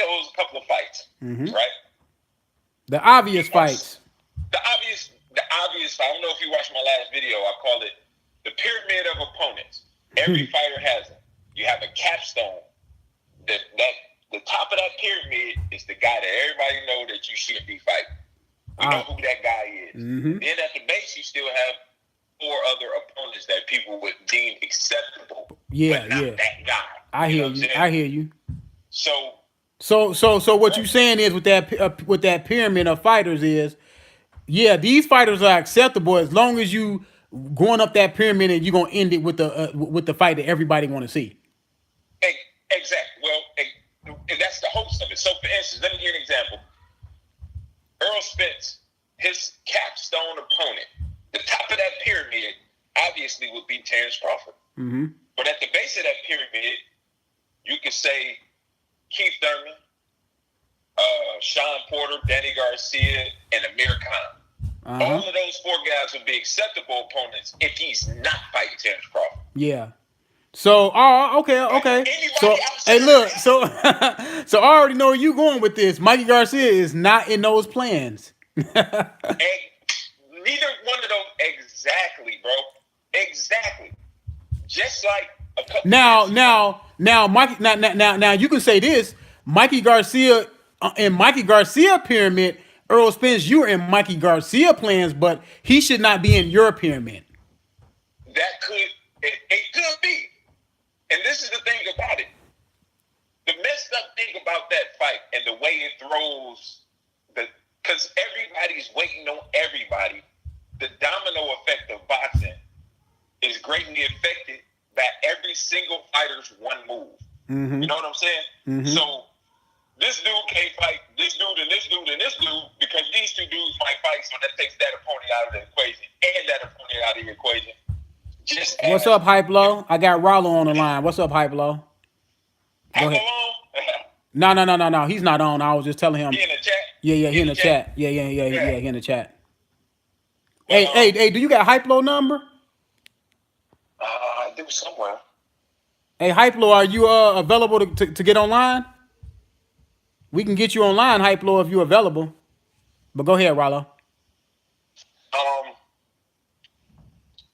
Speaker 2: was a couple of fights, right?
Speaker 1: The obvious fights.
Speaker 2: The obvious fight. I don't know if you watched my last video. I call it the pyramid of opponents. Every fighter has it. You have a capstone. The top of that pyramid is the guy that everybody know that you should be fighting. You know who that guy is. Then at the base, you still have 4 other opponents that people would deem acceptable. But not that guy.
Speaker 1: I hear you.
Speaker 2: So
Speaker 1: what you're saying is with that pyramid of fighters is, these fighters are acceptable as long as you going up that pyramid and you're gonna end it with the fight that everybody want to see.
Speaker 2: Exactly. Well, that's the hopes of it. So, for instance, let me give you an example. Errol Spence, his capstone opponent, the top of that pyramid, obviously would be Terrence Crawford. But at the base of that pyramid, you could say Keith Thurman, Sean Porter, Danny Garcia, and Amir Khan. All of those 4 guys would be acceptable opponents if he's not fighting Terrence Crawford.
Speaker 1: Yeah. So, okay. So, hey, look, so I already know where you going with this. Mikey Garcia is not in those plans.
Speaker 2: And neither one of those, exactly, bro. Exactly. Just like a couple. Now,
Speaker 1: you can say this: Mikey Garcia in Mikey Garcia pyramid, Errol Spence, you're in Mikey Garcia plans, but he should not be in your pyramid.
Speaker 2: That it could be. And this is the thing about it. The messed up thing about that fight and the way it throws, because everybody's waiting on everybody, the domino effect of boxing is greatly affected by every single fighter's one move. You know what I'm saying? So this dude can't fight this dude and this dude and this dude because these 2 dudes might fight, so that takes that opponent out of the equation and that opponent out of the equation.
Speaker 1: What's up, Hype Low? I got RYLO on the line. What's up, Hype Low? Go ahead. No. He's not on. I was just telling him.
Speaker 2: He in the chat?
Speaker 1: Yeah, he in the chat. Yeah, he in the chat. Hey, do you got Hype Low number?
Speaker 2: I do somewhere.
Speaker 1: Hey, Hyplo, are you available to get online? We can get you online, Hyplo, if you're available. But go ahead, RYLO.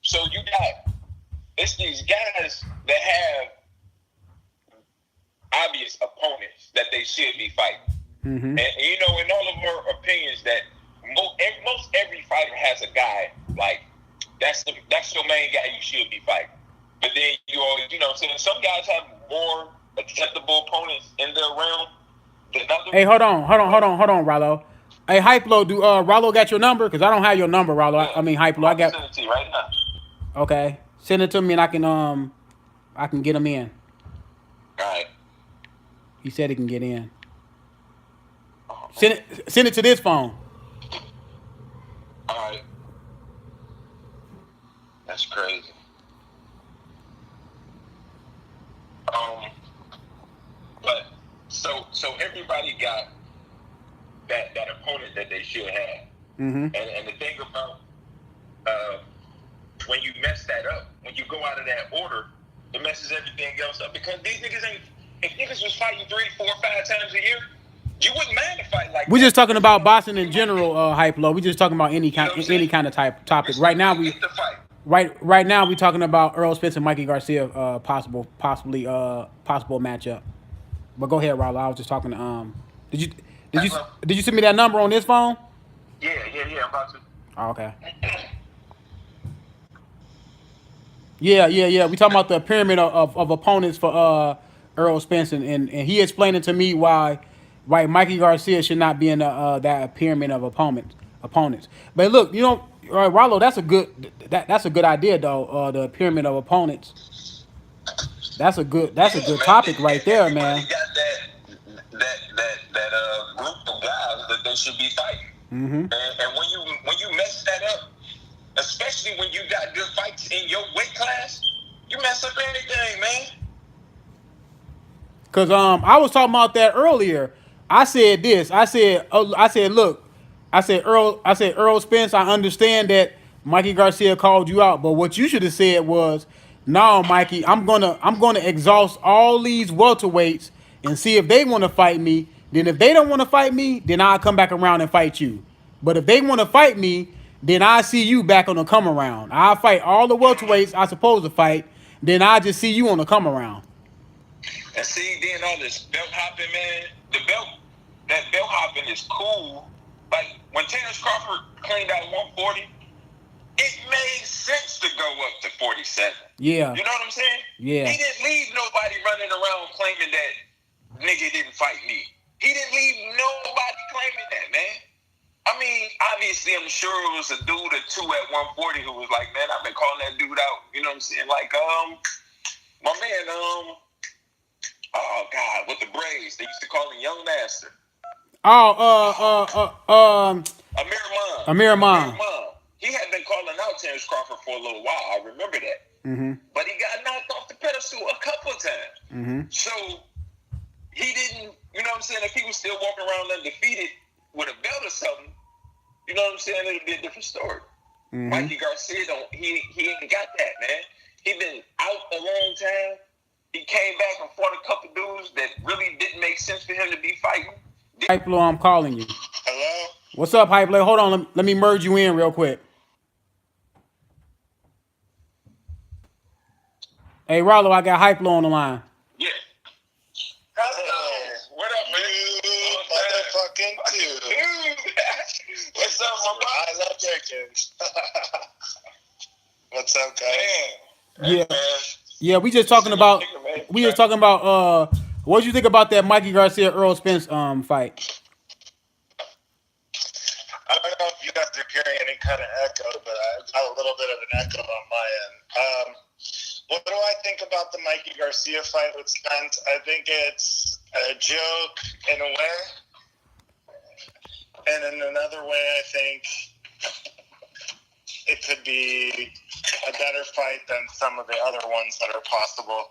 Speaker 2: So you got it's these guys that have obvious opponents that they should be fighting.
Speaker 1: Mm-hmm.
Speaker 2: And you know, in all of our opinions, that most every fighter has a guy like that's your main guy you should be fighting. But then you always, you know, so some guys have more acceptable opponents in their realm than others.
Speaker 1: Hey, hold on, RYLO. Hey, Hyplo, do RYLO got your number? Because I don't have your number, RYLO.
Speaker 2: Yeah,
Speaker 1: I mean, Hyplo, I got.
Speaker 2: send it to you right now.
Speaker 1: Okay, send it to me, and I can get him in.
Speaker 2: All right.
Speaker 1: He said he can get in. Send it to this phone.
Speaker 2: All right. That's crazy. But so everybody got that opponent that they should have.
Speaker 1: Mm-hmm.
Speaker 2: And the thing about when you mess that up, when you go out of that order, it messes everything else up. Because these niggas ain't. If niggas was fighting 3, 4, 5 times a year, you wouldn't mind to fight like
Speaker 1: We're
Speaker 2: that.
Speaker 1: just talking about boxing in general, Hyplo. We're just talking about any kind of topic. Right now we right now we talking about Errol Spence and Mikey Garcia possible matchup. But go ahead, Rollo. I was just talking to did you send me that number on this phone?
Speaker 2: Yeah. I'm about to.
Speaker 1: Oh, okay. Yeah. We talking about the pyramid of opponents for Errol Spence, and he explained it to me why Mikey Garcia should not be in that pyramid of opponents. But look, you know, Rollo, that's a good idea though. The pyramid of opponents. That's a good topic right there, man.
Speaker 2: Everybody got that group of guys that they should be fighting.
Speaker 1: Mm-hmm.
Speaker 2: And when you mess that up, especially when you got good fights in your weight class, you mess up anything, man.
Speaker 1: Cause I was talking about that earlier. I said this. I said look. I said Errol Spence. I understand that Mikey Garcia called you out, but what you should have said was, no, Mikey, I'm gonna exhaust all these welterweights and see if they want to fight me. Then if they don't want to fight me, then I'll come back around and fight you. But if they want to fight me, then I see you back on the come around. I'll fight all the welterweights I supposed to fight. Then I just see you on the come around.
Speaker 2: And see, then all this belt hopping, man. That belt hopping is cool. Like when Terrence Crawford cleaned out 140, it made sense to go up to 47.
Speaker 1: Yeah.
Speaker 2: You know what I'm saying?
Speaker 1: Yeah.
Speaker 2: He didn't leave nobody running around claiming that nigga didn't fight me. He didn't leave nobody claiming that, man. I mean, obviously, I'm sure it was a dude or two at 140 who was like, man, I've been calling that dude out. You know what I'm saying? Like, my man, oh God, with the braids, they used to call him Young Master. Amir Khan. He had been calling out Terrence Crawford for a little while. I remember that.
Speaker 1: Mm-hmm.
Speaker 2: But he got knocked off the pedestal a couple of times.
Speaker 1: Mm-hmm.
Speaker 2: So he didn't, you know what I'm saying? If he was still walking around undefeated with a belt or something, you know what I'm saying? It'd be a different story. Mm-hmm. Mikey Garcia he ain't got that, man. He been out a long time. He came back and fought a couple dudes that really didn't make sense for him to be fighting.
Speaker 1: Hyplo, I'm calling you.
Speaker 2: Hello?
Speaker 1: What's up, Hyplo? Hold on, let me merge you in real quick. Hey, Rollo, I got Hyplo on the line.
Speaker 2: Yeah. What up, man?
Speaker 3: You motherfucking dude.
Speaker 2: What's up, my brother?
Speaker 3: I love JENKINS. What's up, guys?
Speaker 1: Yeah. Yeah, we just talking about what did you think about that Mikey Garcia Errol Spence fight?
Speaker 3: I don't know if you guys are hearing any kind of echo, but I got a little bit of an echo on my end. What do I think about the Mikey Garcia fight with Spence? I think it's a joke in a way. And in another way, I think it could be a better fight than some of the other ones that are possible.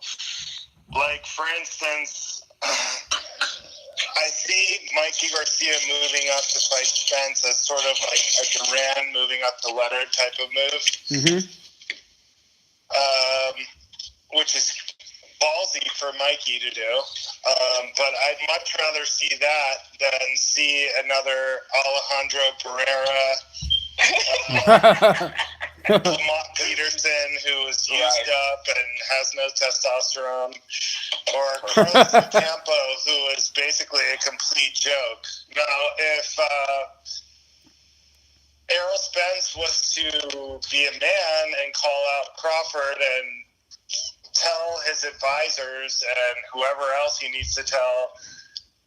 Speaker 3: Like, for instance, I see Mikey Garcia moving up to fight Spence as sort of like a Duran moving up the ladder type of move.
Speaker 1: Mm-hmm.
Speaker 3: Which is ballsy for Mikey to do. But I'd much rather see that than see another Alejandro Pereira, Lamont Peterson, who is used up and has no testosterone, or Carlos Ocampo, who is basically a complete joke. Now, if Errol Spence was to be a man and call out Crawford and tell his advisors and whoever else he needs to tell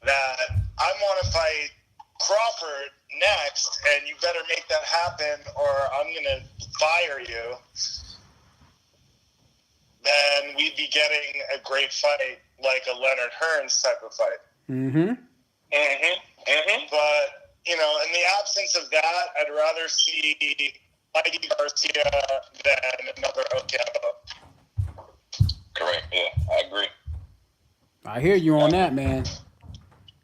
Speaker 3: that I want to fight Crawford next, and you better make that happen or I'm going to fire you, then we'd be getting a great fight, like a Leonard Hearns type of fight. But, you know, in the absence of that, I'd rather see Mikey Garcia than another Ocampo.
Speaker 2: Correct. Yeah, I agree.
Speaker 1: I hear you on that, man.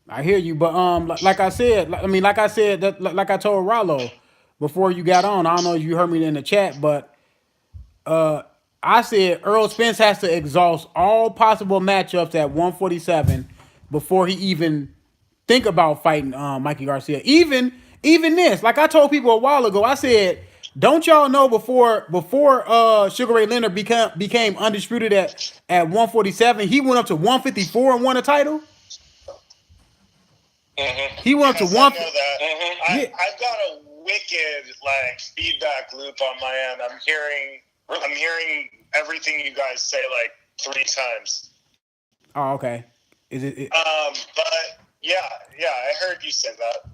Speaker 1: I hear you, but like I said, like I told RYLO before you got on. I don't know if you heard me in the chat, but I said Errol Spence has to exhaust all possible matchups at 147 before he even think about fighting Mikey Garcia. Even this, like I told people a while ago, I said, don't y'all know before Sugar Ray Leonard became undisputed at 147, he went up to 154 and won a title. He went up to one.
Speaker 3: I know that. I've got a wicked feedback loop on my end. I'm hearing everything you guys say 3 times.
Speaker 1: Oh, okay. Is it?
Speaker 3: But yeah, I heard you say that.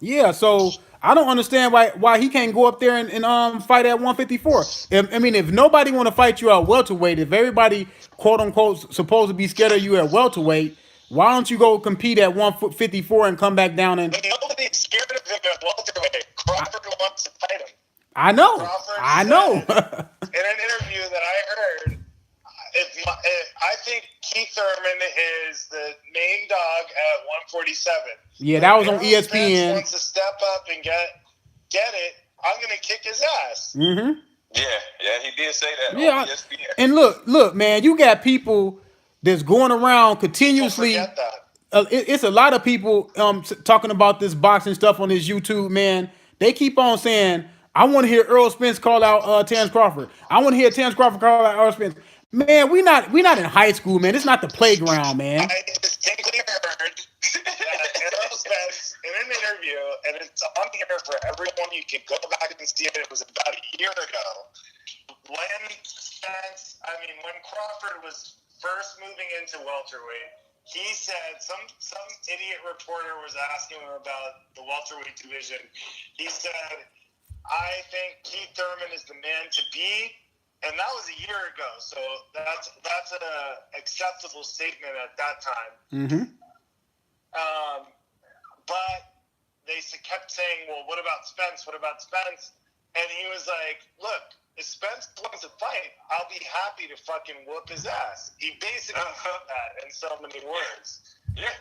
Speaker 1: Yeah, so I don't understand why he can't go up there and fight at 154. I mean, if nobody want to fight you at welterweight, if everybody quote unquote supposed to be scared of you at welterweight, why don't you go compete at 154 and come back down and?
Speaker 3: But nobody's scared of him at welterweight. Crawford wants to fight him.
Speaker 1: I know.
Speaker 3: Crawford said in an interview that I heard, I think Keith Thurman is the main dog at 147.
Speaker 1: Yeah, that was on
Speaker 3: ESPN.
Speaker 1: ESPN.
Speaker 3: Wants to step up and get it. I'm gonna kick his ass.
Speaker 1: Mm-hmm.
Speaker 2: Yeah, he did say that
Speaker 1: Yeah,
Speaker 2: on ESPN.
Speaker 1: And look, man, you got people that's going around continuously.
Speaker 3: Don't forget that.
Speaker 1: It's a lot of people talking about this boxing stuff on this YouTube, man. They keep on saying, I want to hear Errol Spence call out Terrence Crawford. I want to hear Terrence Crawford call out Errol Spence. Man, we not in high school, man. It's not the playground, man.
Speaker 3: I distinctly heard that Errol Spence in an interview, and it's on here for everyone. You can go back and see it. It was about a year ago. When Crawford was first moving into welterweight, he said some idiot reporter was asking him about the welterweight division. He said, I think Keith Thurman is the man to be. And that was a year ago, so that's an acceptable statement at that time.
Speaker 1: Mm-hmm.
Speaker 3: But they kept saying, well, what about Spence? What about Spence? And he was like, look, if Spence wants to fight, I'll be happy to fucking whoop his ass. He basically said that in so many words.
Speaker 2: Yeah.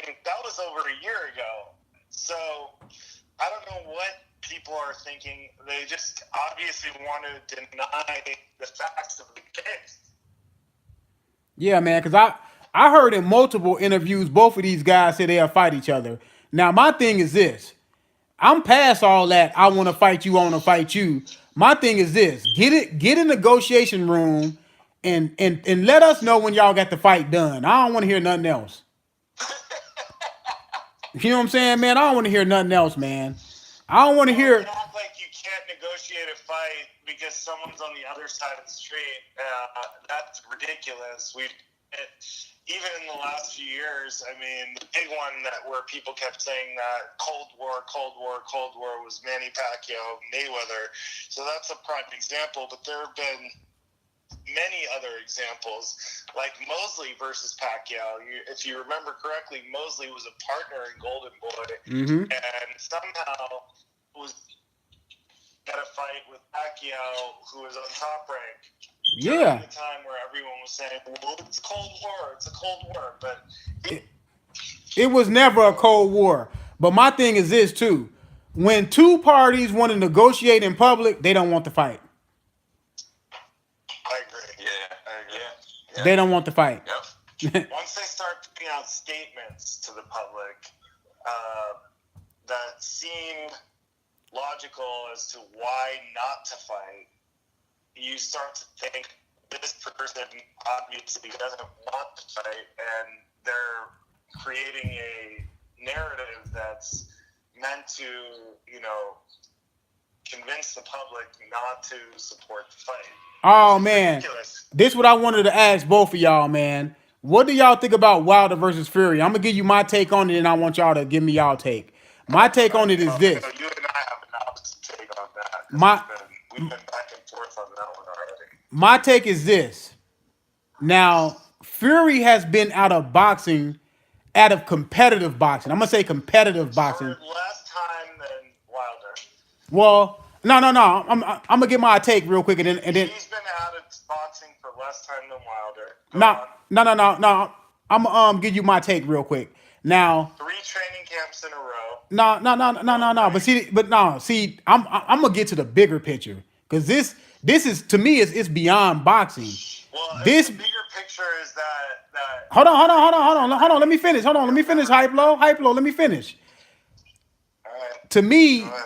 Speaker 3: And that was over a year ago. So I don't know what people are thinking. They just obviously want to deny the facts of the case.
Speaker 1: Yeah, man, because I heard in multiple interviews both of these guys say they'll fight each other. Now, my thing is this. I'm past all that. I want to fight you. I want to fight you. My thing is this. Get a negotiation room and let us know when y'all got the fight done. I don't want to hear nothing else. You know what I'm saying, man? I don't want to hear nothing else, man. I don't want to hear.
Speaker 3: Act like you can't negotiate a fight because someone's on the other side of the street. That's ridiculous. Even in the last few years, I mean, the big one where people kept saying that Cold War was Manny Pacquiao, Mayweather. So that's a prime example. But there have been many other examples, like Mosley versus Pacquiao. If you remember correctly, Mosley was a partner in Golden Boy, and somehow was at a fight with Pacquiao, who was on Top Rank.
Speaker 1: Yeah.
Speaker 3: At the time where everyone was saying, well, it's Cold War, but
Speaker 1: it was never a Cold War. But my thing is this too: when two parties want to negotiate in public, they don't want to fight.
Speaker 3: I agree.
Speaker 2: Yeah, I agree. Yeah.
Speaker 1: They don't want the fight.
Speaker 2: Yep.
Speaker 3: Once they start putting out statements to the public that seem logical as to why not to fight, you start to think this person obviously doesn't want to fight, and they're creating a narrative that's meant to, convince the public not to support the fight.
Speaker 1: Oh man,
Speaker 3: Ridiculous.
Speaker 1: this is what I wanted to ask both of y'all, man. What do y'all think about Wilder versus Fury? I'm gonna give you my take on it, and I want y'all to give me y'all take. My take on it is this.
Speaker 3: You and I have an opposite take on that. We've been back and forth on that one already.
Speaker 1: My take is this. Now, Fury has been out of boxing, out of competitive boxing. I'm gonna say competitive boxing.
Speaker 3: For less time than Wilder.
Speaker 1: Well, no. I'm gonna get my take real quick, and then
Speaker 3: He's been out of boxing for less time than Wilder.
Speaker 1: No. I'm gonna give you my take real quick. Now,
Speaker 3: 3 training camps in a row.
Speaker 1: No. See, I'm gonna get to the bigger picture because this is to me it's beyond boxing.
Speaker 3: Well,
Speaker 1: This
Speaker 3: the bigger picture is that.
Speaker 1: hold on. Let me finish. Hype-low. Let me finish.
Speaker 3: All right.
Speaker 1: To me,
Speaker 3: Go ahead.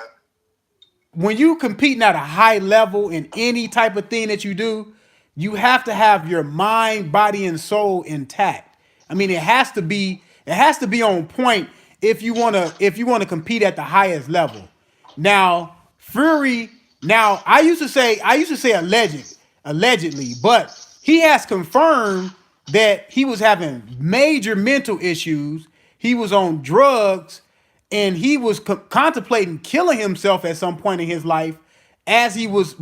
Speaker 1: when you competing at a high level in any type of thing that you do, you have to have your mind, body, and soul intact. I mean, it has to be on point if you wanna compete at the highest level. Now, Fury. Now, I used to say allegedly, but he has confirmed that he was having major mental issues. He was on drugs, and he was contemplating killing himself at some point in his life as he was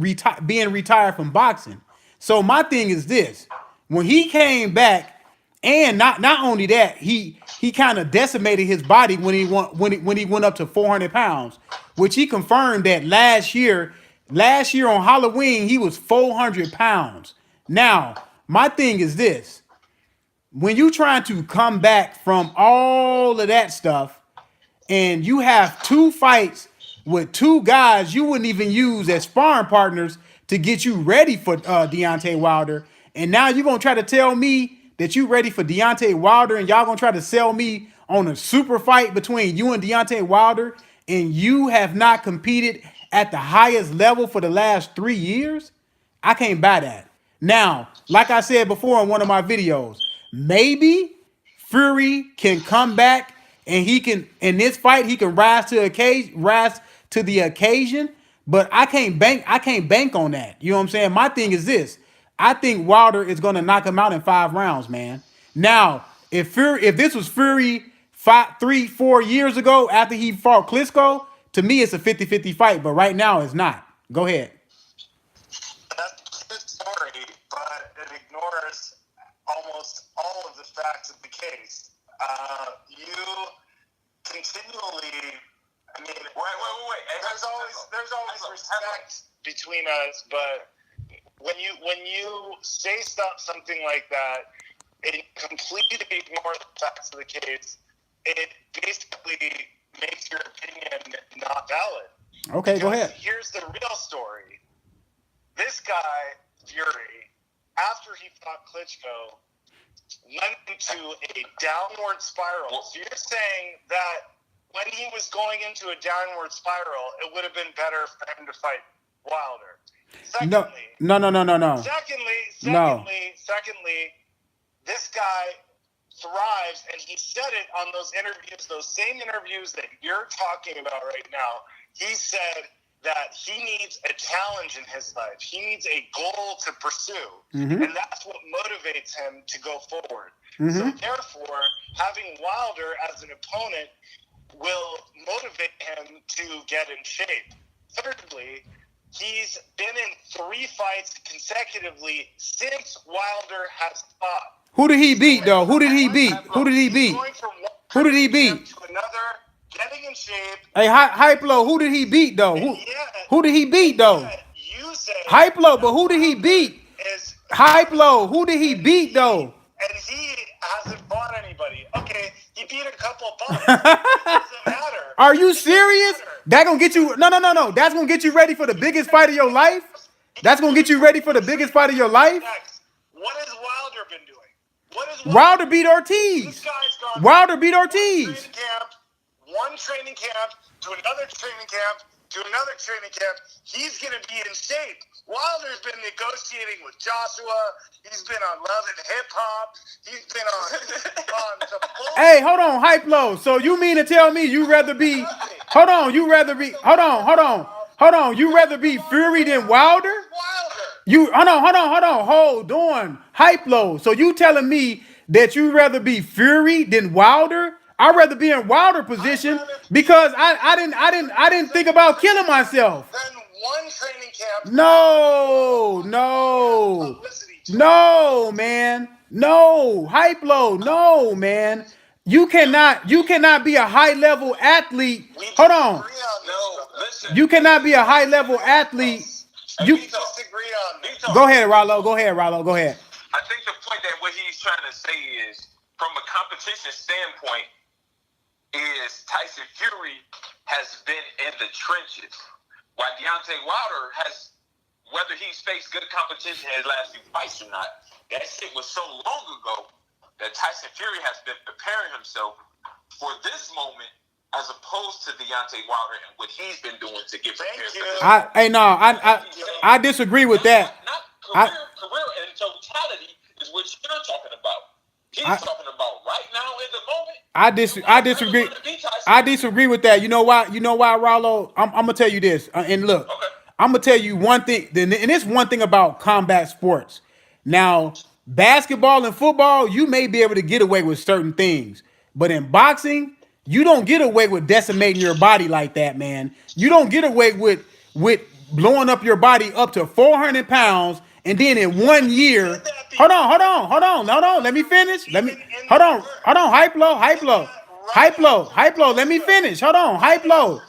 Speaker 1: being retired from boxing. So my thing is this: when he came back, and not only that, he kind of decimated his body when he went up to 400 pounds, which he confirmed that last year on Halloween he was 400 pounds. Now my thing is this: when you trying to come back from all of that stuff, and you have 2 fights with 2 guys you wouldn't even use as sparring partners to get you ready for Deontay Wilder, and now you're gonna try to tell me that you ready for Deontay Wilder, and y'all gonna try to sell me on a super fight between you and Deontay Wilder, and you have not competed at the highest level for the last 3 years? I can't buy that. Now, like I said before in one of my videos, maybe Fury can come back and he can, in this fight, he can rise to the occasion, but I can't bank on that. You know what I'm saying? My thing is this: I think Wilder is going to knock him out in 5 rounds, man. Now, if this was Fury 3-4 years ago after he fought Klitschko, to me it's a 50-50 fight, but right now it's not. Go ahead.
Speaker 3: That's a good story, but it ignores almost all of the facts of the case. You continually, I mean,
Speaker 2: Wait.
Speaker 3: There's always respect between us, but when you say something like that, it completely ignores the facts of the case. It basically makes your opinion not valid.
Speaker 1: Okay, go ahead.
Speaker 3: Here's the real story. This guy, Fury, after he fought Klitschko, went into a downward spiral. So you're saying that when he was going into a downward spiral, it would have been better for him to fight Wilder. Secondly,
Speaker 1: No.
Speaker 3: Secondly, this guy thrives, and he said it on those interviews, those same interviews that you're talking about right now. He said that he needs a challenge in his life. He needs a goal to pursue.
Speaker 1: Mm-hmm.
Speaker 3: And that's what motivates him to go forward.
Speaker 1: Mm-hmm.
Speaker 3: So therefore, having Wilder as an opponent will motivate him to get in shape. Thirdly, he's been in 3 fights consecutively since Wilder has fought.
Speaker 1: Who did he beat, though? Who did he beat?
Speaker 3: He's going from one
Speaker 1: Who did he beat?
Speaker 3: to another, getting in shape.
Speaker 1: Hey, Hype-low, who did he beat, though? Who did he beat, though?
Speaker 3: You say
Speaker 1: Hype-low, but who did he beat? Hype-low, who did he beat, though?
Speaker 3: And he hasn't fought anybody. Okay, he beat a couple of bucks. It doesn't matter.
Speaker 1: Are you serious? That gonna get you? No. That's gonna get you ready for the biggest fight of your life. That's gonna get you ready for the biggest fight of your life.
Speaker 3: What has Wilder been What is
Speaker 1: Wilder beat
Speaker 3: This
Speaker 1: Ortiz.
Speaker 3: guy's gone
Speaker 1: Wilder beat
Speaker 3: from
Speaker 1: Ortiz.
Speaker 3: one training camp to another training camp to another training camp. He's going to be in shape. Wilder's been negotiating with Joshua. He's been on Love and Hip Hop. He's been on some bullshit.
Speaker 1: Hey, hold on, Hype Low. So you mean to tell me you rather be? Hold on, you rather be? Hold on. You rather be Fury than Wilder? You hold on. Hype Low. So you telling me that you rather be Fury than Wilder? I'd rather be in Wilder position because I didn't think about killing myself.
Speaker 3: Then one training camp.
Speaker 1: No, man. No, Hype Low. No, man. You cannot be a high level athlete. Hold on.
Speaker 2: No, listen.
Speaker 1: You cannot be a high level athlete. You
Speaker 3: disagree on.
Speaker 1: go ahead, Rollo. Go ahead.
Speaker 2: I think the point that what he's trying to say is, from a competition standpoint, is Tyson Fury has been in the trenches, while Deontay Wilder has, whether he's faced good competition in his last few fights or not, that shit was so long ago that Tyson Fury has been preparing himself for this moment, as opposed to Deontay Wilder and what he's been doing to get prepared for this.
Speaker 1: I disagree with that.
Speaker 2: Not career in totality is what you're talking about. He's talking about right now in the moment.
Speaker 1: I disagree. I disagree with that. You know why? Rollo? I'm gonna tell you this. And look, I'm gonna tell you one thing. And it's one thing about combat sports. Now, basketball and football, you may be able to get away with certain things, but in boxing, you don't get away with decimating your body like that, man. You don't get away with blowing up your body up to 400 pounds, and then in 1 year. Hold on. Let me finish. Hold on. Hype low. Let me finish. Hold on. Hype low.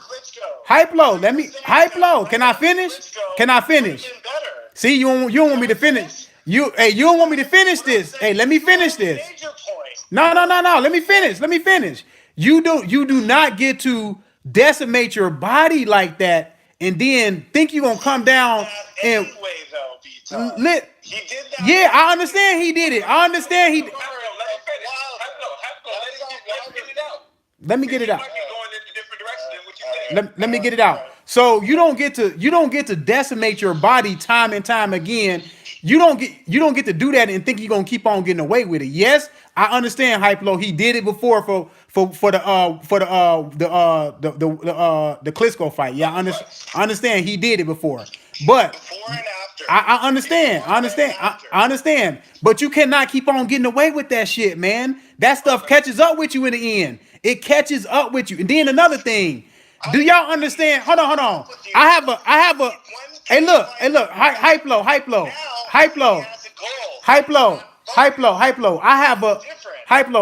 Speaker 1: Can I finish? See, you don't want me to finish. You don't want me to finish this. Hey, let me finish this. No. Let me finish. You do not get to decimate your body like that and then think you're gonna come down and lit. Yeah, I understand he did it. Let me get it out. Let me get it out. So you don't get to decimate your body time and time again. You don't get to do that and think you're gonna keep on getting away with it. Yes, I understand, Hype Low. He did it before for the Klitschko fight. Yeah, I understand he did it before. But
Speaker 3: Before and after.
Speaker 1: I understand. But you cannot keep on getting away with that shit, man. That stuff catches up with you in the end. It catches up with you. And then another thing, do y'all understand? Hold on. I have a. Hey, look. Hype low.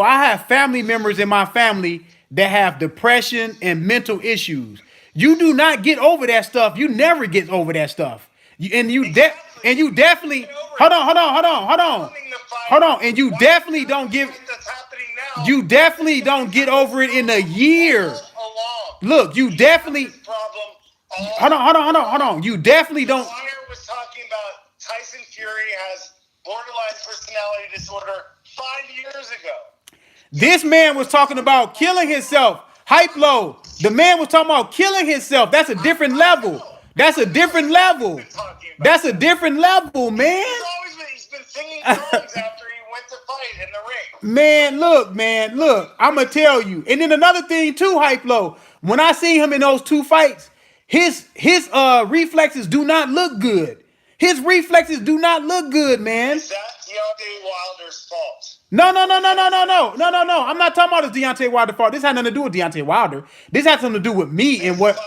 Speaker 1: I have family members in my family that have depression and mental issues. You do not get over that stuff. You never get over that stuff. And you definitely hold on. And you definitely don't get over it in a year. Look, you definitely hold on. You definitely don't.
Speaker 3: Connor was talking about Tyson Fury has borderline personality disorder 5 years ago.
Speaker 1: This man was talking about killing himself. Hype Low. The man was talking about killing himself. That's a different level. That's a different level, man.
Speaker 3: He's been singing songs after he went to fight in the ring.
Speaker 1: Man, look. I'm gonna tell you. And then another thing too, Hype Low. When I see him in those two fights, his reflexes do not look good. His reflexes do not look good, man.
Speaker 3: Is that Deontay Wilder's fault?
Speaker 1: No. I'm not talking about his Deontay Wilder fault. This has nothing to do with Deontay Wilder. This has something to do with me and what.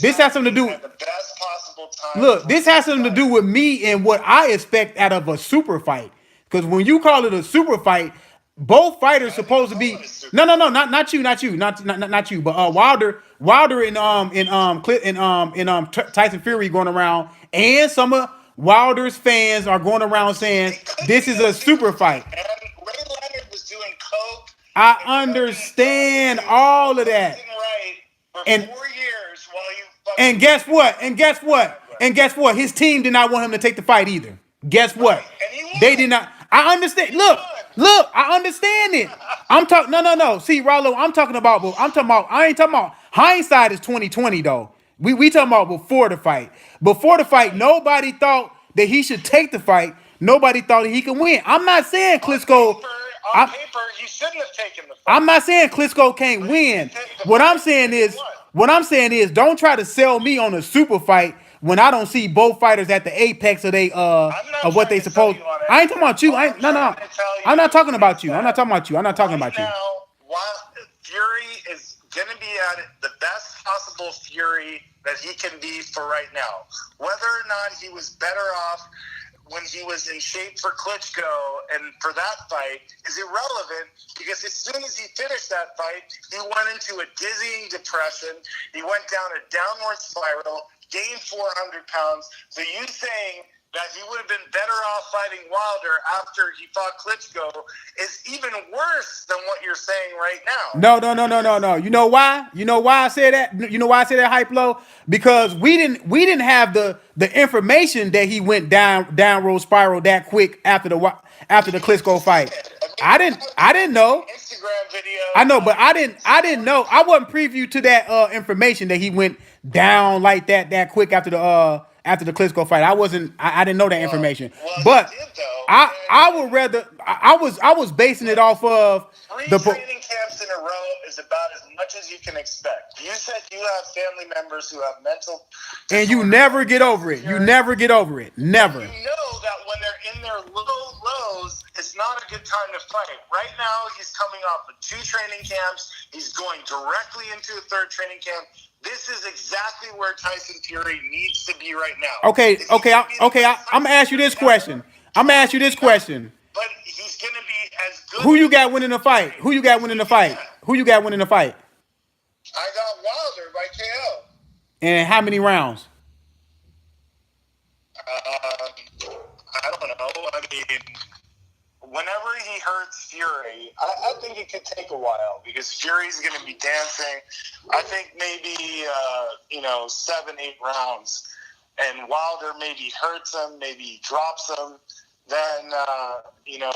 Speaker 1: This has something to do.
Speaker 3: At the best possible time.
Speaker 1: Look, this has something to do with me and what I expect out of a super fight. Because when you call it a super fight, both fighters supposed to be. No, not you, not you. But Wilder and Tyson Fury going around, and some of Wilder's fans are going around saying this is a super fight.
Speaker 3: And Ray Leonard was doing coke.
Speaker 1: I understand all of that.
Speaker 3: And 4 years while you.
Speaker 1: And guess what? His team did not want him to take the fight either. Guess what? They did not. I understand. Look, Look, I understand it. I'm talking. No. See, Rollo, I'm talking about. I ain't talking about. Hindsight is 2020 though. We talking about before the fight. Before the fight, nobody thought that he should take the fight. Nobody thought that he could win. I'm not saying Klitschko.
Speaker 3: On paper, he shouldn't have taken the fight.
Speaker 1: I'm not saying Klitschko can't win. What I'm saying is, don't try to sell me on a super fight when I don't see both fighters at the apex of what they supposed. I ain't talking about you. I'm not talking about you. I'm not talking about you. I'm not talking about you.
Speaker 3: Now, while Fury is going to be at the best possible Fury that he can be for right now, whether or not he was better off when he was in shape for Klitschko and for that fight is irrelevant, because as soon as he finished that fight, he went into a dizzying depression. He went down a downward spiral, gained 400 pounds. So you saying that he would have been better off fighting Wilder after he fought Klitschko is even worse than what you're saying right now.
Speaker 1: No. You know why? You know why I say that? You know why I say that, Hype Low? Because we didn't have the information that he went downward spiral that quick after the Klitschko fight. I didn't know.
Speaker 3: Instagram video.
Speaker 1: I know, but I didn't know. I wasn't preview to that information that he went down like that quick after the Klitschko fight. I didn't know that information. But
Speaker 3: he did, though.
Speaker 1: I would rather I was basing it off of
Speaker 3: Three training camps in a row is about as much as you can expect. You said you have family members who have mental
Speaker 1: and you never get over it. You never get over it. Never.
Speaker 3: You know that when they're in their low lows, it's not a good time to fight. Right now, he's coming off of 2 training camps. He's going directly into a 3rd training camp. This is exactly where Tyson Fury needs to be right now.
Speaker 1: Okay. I'm gonna ask you this question.
Speaker 3: But he's gonna be as good.
Speaker 1: Who you got winning the fight? Who you got winning the fight?
Speaker 3: I got Wilder by KO.
Speaker 1: And how many rounds?
Speaker 3: I don't know. I mean, whenever he hurts Fury, I think it could take a while because Fury's going to be dancing. I think maybe 7, 8 rounds, and Wilder maybe hurts him, maybe he drops him. Then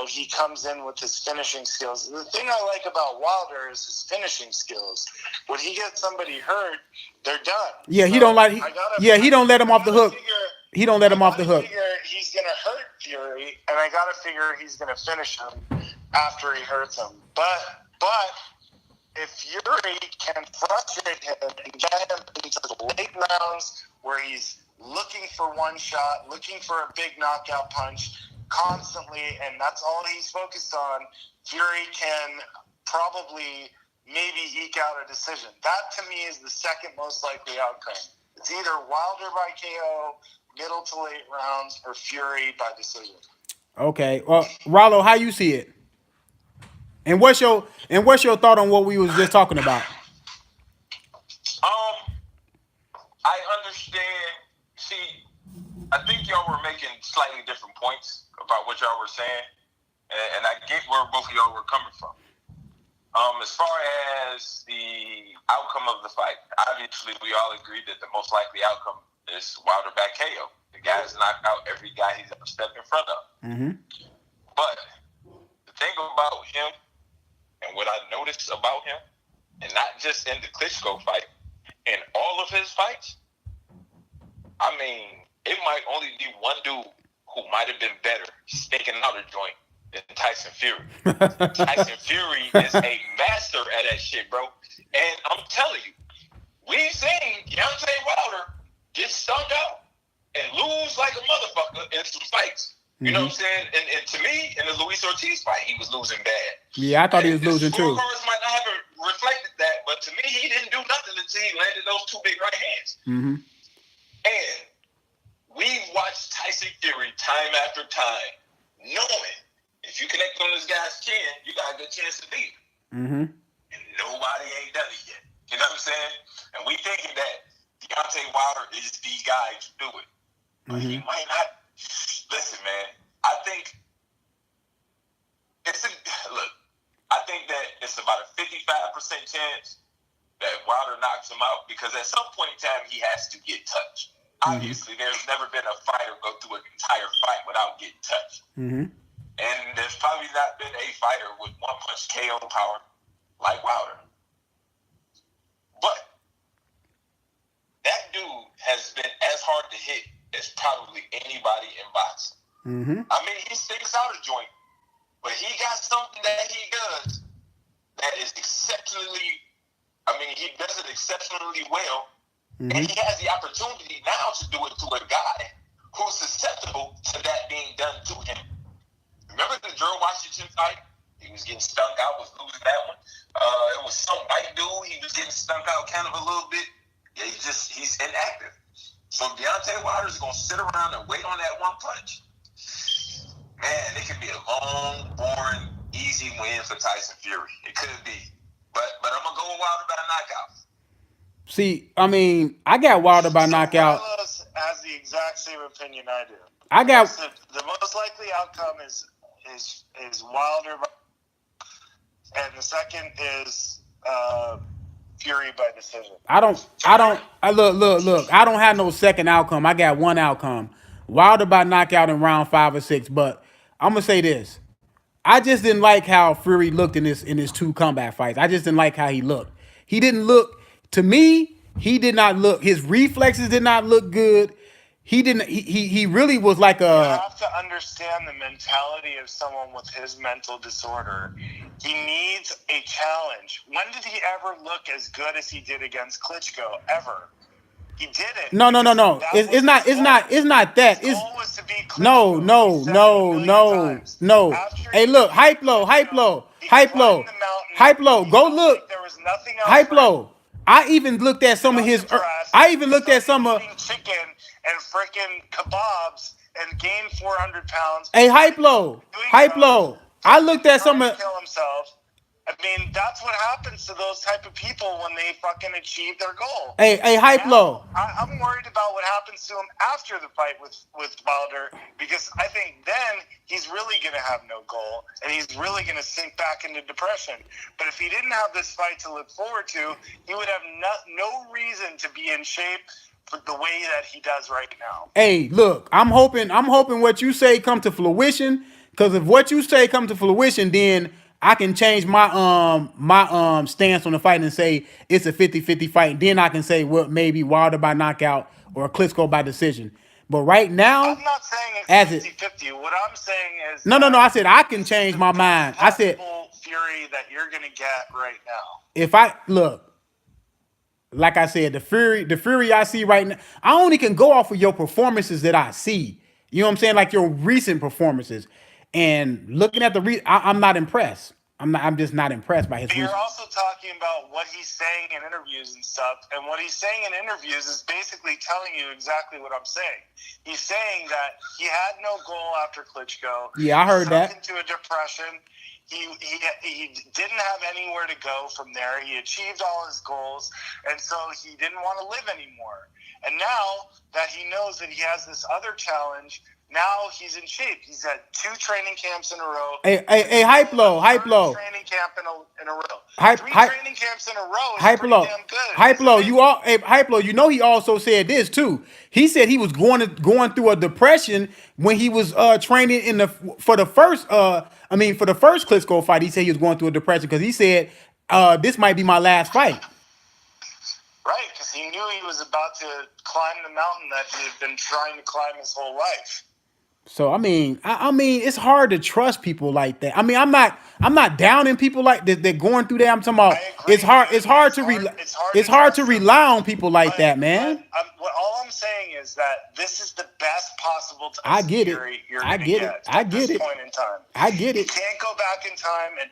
Speaker 3: he comes in with his finishing skills. The thing I like about Wilder is his finishing skills. When he gets somebody hurt, they're done.
Speaker 1: Yeah, he don't let him off the hook. He don't let him off the hook.
Speaker 3: He's gonna hurt Fury, and I gotta figure he's gonna finish him after he hurts him. But if Fury can frustrate him and get him into the late rounds where he's looking for one shot, looking for a big knockout punch constantly, and that's all he's focused on, Fury can probably maybe eke out a decision. That, to me, is the second most likely outcome. It's either Wilder by KO, middle to late rounds, or Fury by decision.
Speaker 1: Okay. Well, RYLO, how you see it? And what's your thought on what we was just talking about?
Speaker 2: I understand. See, I think y'all were making slightly different points about what y'all were saying, and I get where both of y'all were coming from. As far as the outcome of the fight, obviously we all agreed that the most likely outcome is Wilder back KO. The guy's knocked out every guy he's ever stepped in front of. Mm-hmm. But the thing about him and what I noticed about him, and not just in the Klitschko fight, in all of his fights, I mean, it might only be one dude who might have been better stinking out a joint than Tyson Fury. Tyson Fury is a master at that shit, bro. And I'm telling you, we've seen Deontay Wilder get stunk out and lose like a motherfucker in some fights. You know what I'm saying? And to me, in the Luis Ortiz fight, he was losing bad.
Speaker 1: Yeah, I thought he was losing too.
Speaker 2: Scorecards might not have reflected that, but to me, he didn't do nothing until he landed those 2 big right hands. Mm-hmm. And we've watched Tyson Fury time after time, knowing if you connect on this guy's chin, you got a good chance to beat him. Mm-hmm. And nobody ain't done it yet. You know what I'm saying? And we thinking that Deontay Wilder is the guy to do it. But he might not. Listen, man, I think I think that it's about a 55% chance that Wilder knocks him out because at some point in time he has to get touched. Obviously, there's never been a fighter go through an entire fight without getting touched. Mm-hmm. And there's probably not been a fighter with one punch KO power like Wilder. But that dude has been as hard to hit as probably anybody in boxing.
Speaker 1: Mm-hmm.
Speaker 2: I mean, he sticks out a joint, but he got something that he does that is exceptionally, I mean, he does it exceptionally well.
Speaker 1: Mm-hmm.
Speaker 2: And he has the opportunity now to do it to a guy who's susceptible to that being done to him. Remember the Drew Washington fight? He was getting stunk out, was losing that one. It was some white dude. He was getting stunk out kind of a little bit. Yeah, he's inactive. So Deontay Wilder's going to sit around and wait on that one punch. Man, it could be a long, boring, easy win for Tyson Fury. It could be. But I'm going to go with Wilder by knockout.
Speaker 1: See, I mean, I got Wilder by knockout.
Speaker 3: RYLO has the exact same opinion I do.
Speaker 1: I got
Speaker 3: the most likely outcome is Wilder, and the second is Fury by decision.
Speaker 1: I look. I don't have no second outcome. I got one outcome. Wilder by knockout in round 5 or 6. But I'm gonna say this. I just didn't like how Fury looked in his 2 combat fights. I just didn't like how he looked. He didn't look, to me, he did not look, his reflexes did not look good. He didn't he really was like
Speaker 3: You have to understand the mentality of someone with his mental disorder. He needs a challenge. When did he ever look as good as he did against Klitschko? Ever? He didn't.
Speaker 1: No. It's not that.
Speaker 3: His goal was to beat Klitschko.
Speaker 1: No. Hey, look, hype low. Go look.
Speaker 3: There was nothing else.
Speaker 1: Hype low. I even looked at some of his. I even looked at some of
Speaker 3: chicken and freaking kebabs and gained 400 pounds.
Speaker 1: Hey, hype low. I looked at some of.
Speaker 3: Kill himself. I mean, that's what happens to those type of people when they fucking achieve their goal.
Speaker 1: Hey, hype low.
Speaker 3: I'm worried about what happens to him after the fight with Wilder, because I think then he's really going to have no goal and he's really going to sink back into depression. But if he didn't have this fight to look forward to, he would have no reason to be in shape for the way that he does right now.
Speaker 1: Hey, look, I'm hoping what you say come to fruition, because if what you say come to fruition, then I can change my stance on the fight and say it's a 50-50 fight. And then I can say, well, maybe Wilder by knockout or Klitschko by decision. But right now,
Speaker 3: I'm not saying it's 50-50. What I'm saying is
Speaker 1: no. I said I can change my mind. I said
Speaker 3: Fury that you're gonna get right now.
Speaker 1: If I look, like I said, the Fury I see right now, I only can go off of your performances that I see. You know what I'm saying? Like your recent performances. And looking at I'm not impressed. I'm just not impressed by his.
Speaker 3: You're also talking about what he's saying in interviews and stuff, and what he's saying in interviews is basically telling you exactly what I'm saying. He's saying that he had no goal after Klitschko.
Speaker 1: Yeah, I heard that.
Speaker 3: Into a depression. He didn't have anywhere to go from there. He achieved all his goals, and so he didn't want to live anymore. And now that he knows that he has this other challenge, now he's in shape. He's had 2 training camps in a row.
Speaker 1: Hey, hype low.
Speaker 3: Training camp in a row. 3 training camps in a row is pretty damn good.
Speaker 1: Hype low. You know he also said this too. He said he was going through a depression when he was training for the first Klitschko fight. He said he was going through a depression because he said this might be my last fight.
Speaker 3: Right, because he knew he was about to climb the mountain that he had been trying to climb his whole life.
Speaker 1: So I mean, it's hard to trust people like that. I mean, I'm not downing people like that. They're going through that. I'm talking about it's hard to rely on people like that, man.
Speaker 3: All I'm saying is that this is the best possible time.
Speaker 1: I get it. I get it.
Speaker 3: At this point in time,
Speaker 1: I get it.
Speaker 3: You can't go back in time and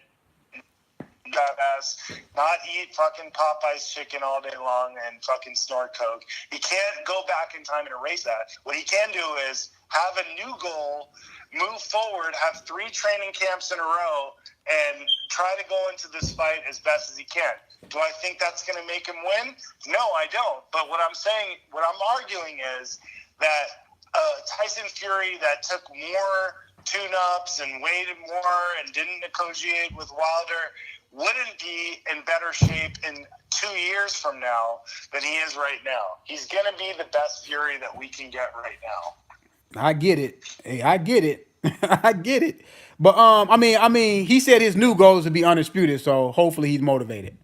Speaker 3: not eat fucking Popeye's chicken all day long and fucking snort coke. He can't go back in time and erase that. What he can do is have a new goal, move forward, have 3 training camps in a row, and try to go into this fight as best as he can. Do I think that's going to make him win? No, I don't. But what I'm arguing is that Tyson Fury that took more tune-ups and waited more and didn't negotiate with Wilder wouldn't be in better shape in 2 years from now than he is right now. He's going to be the best Fury that we can get right now.
Speaker 1: I get it. Hey, I get it. I get it. But I mean, he said his new goal is to be undisputed, so hopefully he's motivated.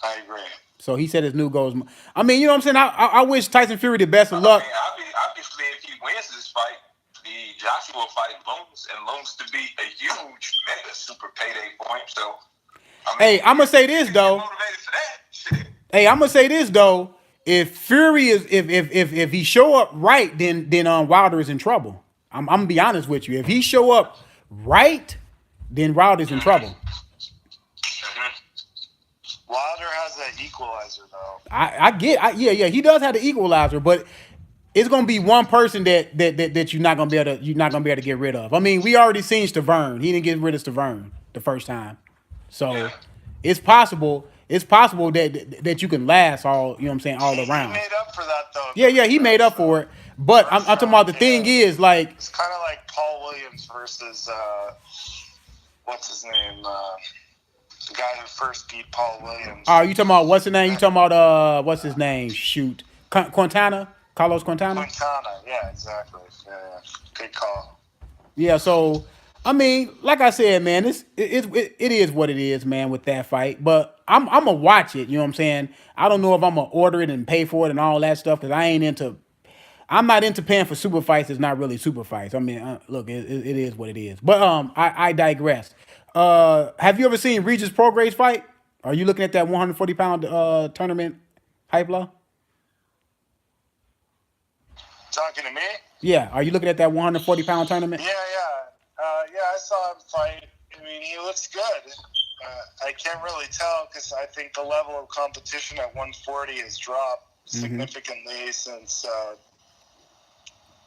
Speaker 3: I agree.
Speaker 1: So he said his new goal is. I mean, you know what I'm saying? I wish Tyson Fury the best of luck.
Speaker 2: I mean, obviously, if he wins this fight, the Joshua fight looms to be a huge mega super payday for him. So, I mean,
Speaker 1: Hey, I'm gonna say this though.
Speaker 2: Motivated for that. Shit.
Speaker 1: Hey, I'm gonna say this though. If Fury is if he show up right, then Wilder is in trouble. I'm gonna be honest with you. If he show up right, then Wilder's in trouble.
Speaker 3: Wilder has that equalizer though.
Speaker 1: Yeah, he does have the equalizer, but it's gonna be one person that you're not gonna be able to get rid of. I mean, we already seen Stavern. He didn't get rid of Stavern the first time, so it's possible. It's possible that you can last all, you know what I'm saying, all around.
Speaker 3: He made up for that though.
Speaker 1: Yeah, he made up for it. But I'm talking about the thing is like
Speaker 3: it's kind of like Paul Williams versus what's his name? The guy who first beat Paul Williams.
Speaker 1: Oh, you talking about what's his name? You talking about what's his name? Shoot, Quintana, Carlos Quintana.
Speaker 3: Quintana, yeah, exactly. Yeah, good call.
Speaker 1: Yeah, so I mean, like I said, man, it is what it is, man, with that fight. But I'm gonna watch it. You know what I'm saying? I don't know if I'm gonna order it and pay for it and all that stuff because I'm not into paying for super fights. It's not really super fights. I mean, look, it is what it is. But I digress. Have you ever seen Regis Prograis fight? Are you looking at that 140-pound tournament hype low?
Speaker 3: Talking to me?
Speaker 1: Yeah. Are you looking at that 140-pound tournament?
Speaker 3: Yeah. I saw him fight. I mean, he looks good. I can't really tell because I think the level of competition at 140 has dropped significantly since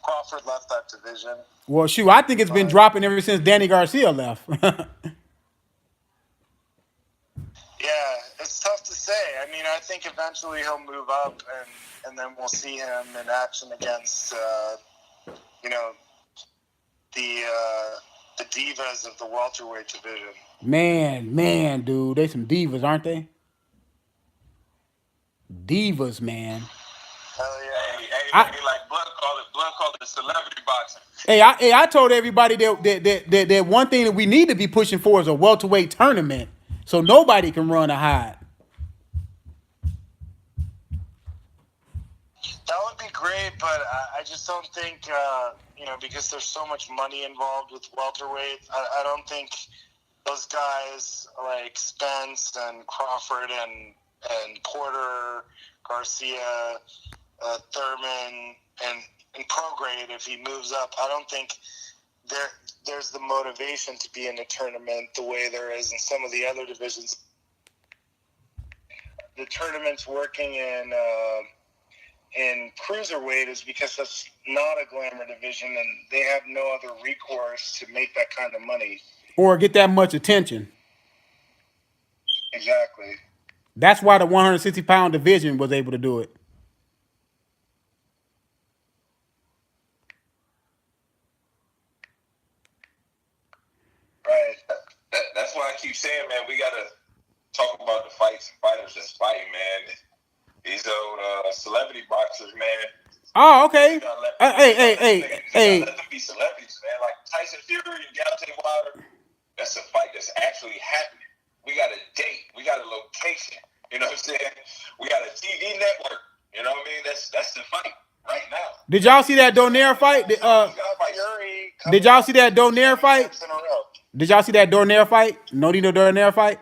Speaker 3: Crawford left that division.
Speaker 1: Well, shoot, I think it's been dropping ever since Danny Garcia left.
Speaker 3: Yeah, it's tough to say. I mean, I think eventually he'll move up, and then we'll see him in action against, the divas of the welterweight division.
Speaker 1: Man, dude, they some divas, aren't they? Divas, man.
Speaker 3: Hell yeah.
Speaker 2: Hey, like blood call it celebrity boxing.
Speaker 1: Hey, I told everybody that one thing that we need to be pushing for is a welterweight tournament, so nobody can run or hide.
Speaker 3: That would be great, but I just don't think, because there's so much money involved with welterweight, I don't think those guys like Spence and Crawford and Porter, Garcia, Thurman, and Prograde, if he moves up, I don't think there's the motivation to be in a tournament the way there is in some of the other divisions. The tournament's working in cruiserweight is because that's not a glamour division, and they have no other recourse to make that kind of money
Speaker 1: or get that much attention.
Speaker 3: Exactly.
Speaker 1: That's why the 160-pound division was able to do it.
Speaker 3: Right.
Speaker 2: That's why I keep saying, man, we gotta talk about the fights and fighters that's fighting, man. These old celebrity boxers, man.
Speaker 1: Oh, okay.
Speaker 2: Hey. Let them be celebrities, man. Like Tyson Fury and Deontay Wilder. That's a fight that's actually happening. We got a date. We got a location. You know what I'm saying? We got a TV network. You know what I mean? That's the fight right now.
Speaker 1: Did y'all see that Donaire fight? Did y'all see that Donaire fight? Did y'all see that Donaire fight? Nodino Donaire fight?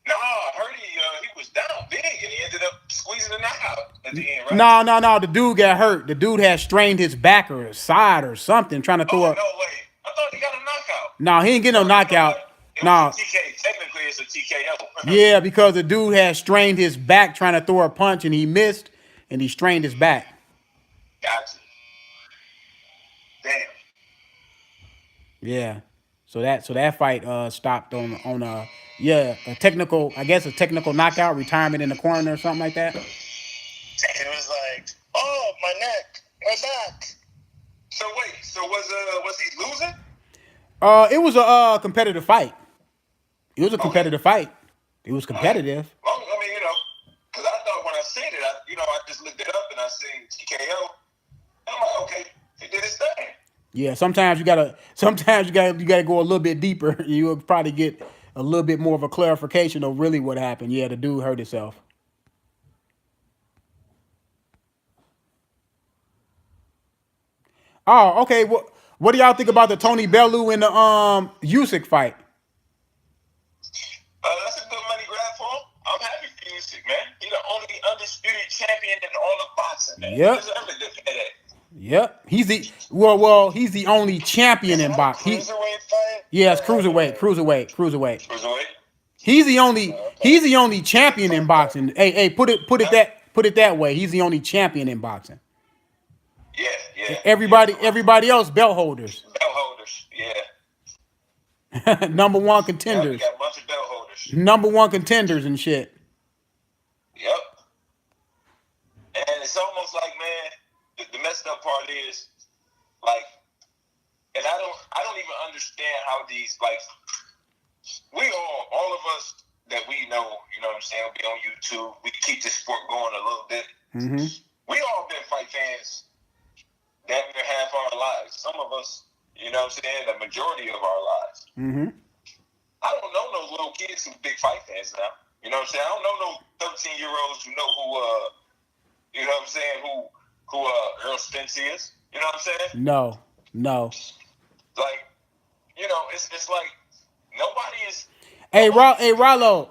Speaker 2: No, I heard he was down big and he ended up squeezing the knockout at the end, right?
Speaker 1: No. The dude got hurt. The dude had strained his back or his side or something trying to throw
Speaker 2: no way. I thought he got a knockout.
Speaker 1: No, he didn't get no knockout. No.
Speaker 2: Technically, it's a TKO.
Speaker 1: Yeah, because the dude had strained his back trying to throw a punch and he missed and he strained his back.
Speaker 2: Gotcha. Damn.
Speaker 1: Yeah. So that fight stopped on a technical, I guess a technical knockout, retirement in the corner or something like that.
Speaker 3: It was like, oh, my neck, my back.
Speaker 2: So wait, was he losing?
Speaker 1: It was a competitive fight. It was a competitive fight. It was competitive.
Speaker 2: Well, I mean, because I thought when I seen it, I just looked it up and I seen TKO. I'm like, okay, he did his thing.
Speaker 1: Yeah, sometimes you gotta go a little bit deeper. You'll probably get a little bit more of a clarification of really what happened. Yeah, the dude hurt himself. Oh, okay. What do y'all think about the Tony Bellew and the Usyk fight?
Speaker 2: That's a good money grab for him. I'm happy for Usyk, man. He's the only undisputed champion in all of boxing, man. He
Speaker 1: Yep.
Speaker 2: deserves a good pay that.
Speaker 1: Yep. He's the only champion
Speaker 3: Is
Speaker 1: in
Speaker 3: that a
Speaker 1: boxing.
Speaker 3: cruiserweight fight?
Speaker 1: Yeah, it's
Speaker 3: Or
Speaker 1: cruiserweight,
Speaker 3: heavyweight?
Speaker 1: cruiserweight.
Speaker 2: Cruiserweight?
Speaker 1: He's the only champion in
Speaker 3: Fuck that.
Speaker 1: boxing. Hey, put it that way. He's the only champion in boxing.
Speaker 2: Yeah, yeah.
Speaker 1: Everybody else belt holders.
Speaker 2: Belt holders, yeah.
Speaker 1: Number one
Speaker 2: Yeah, we
Speaker 1: contenders.
Speaker 2: got a bunch of belt holders.
Speaker 1: Number one contenders and shit.
Speaker 2: Yep. And it's almost like, man, the messed up part is, like, and I don't even understand how these, like, all of us that we know, you know what I'm saying, be on YouTube, we keep this sport going a little bit.
Speaker 1: Mm-hmm.
Speaker 2: We all been fight fans damn near half our lives. Some of us, you know what I'm saying, the majority of our lives.
Speaker 1: Mm-hmm.
Speaker 2: I don't know no little kids who big fight fans now. You know what I'm saying? I don't know no 13-year-olds who know who you know what I'm saying, who Errol Spence is. You know what I'm saying?
Speaker 1: No.
Speaker 2: Like, you know, it's like nobody is.
Speaker 1: Hey, Rollo,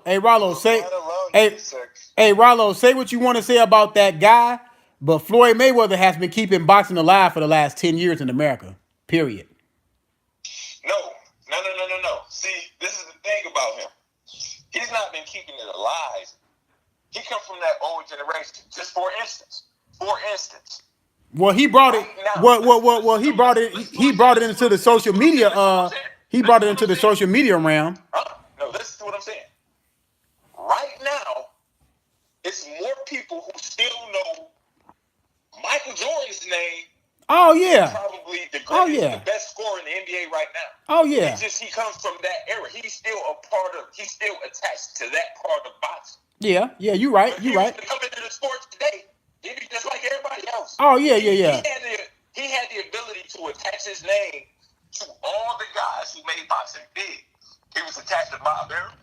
Speaker 1: say,
Speaker 3: Let alone
Speaker 1: hey,
Speaker 3: Usyk.
Speaker 1: hey, Rollo, say what you want to say about that guy, but Floyd Mayweather has been keeping boxing alive for the last 10 years in America. Period.
Speaker 2: No. See, this is the thing about him. He's not been keeping it alive. He come from that old generation. Just for instance.
Speaker 1: Well, he brought it. Well, he brought it. He brought it into the social media. He brought it into the social media realm.
Speaker 2: No, listen to what I'm saying. Right now, it's more people who still know Michael Jordan's name.
Speaker 1: Oh yeah.
Speaker 2: Probably the greatest,
Speaker 1: Oh yeah.
Speaker 2: the best scorer in the NBA right now.
Speaker 1: Oh yeah.
Speaker 2: He comes from that era. He's still attached to that part of boxing.
Speaker 1: Yeah. You right.
Speaker 2: But
Speaker 1: You
Speaker 2: he
Speaker 1: right.
Speaker 2: to come into the sports today, he'd be just like everybody else.
Speaker 1: Oh yeah.
Speaker 2: He had the ability to attach his name to all the guys who made boxing big. He was attached to Bob Errol,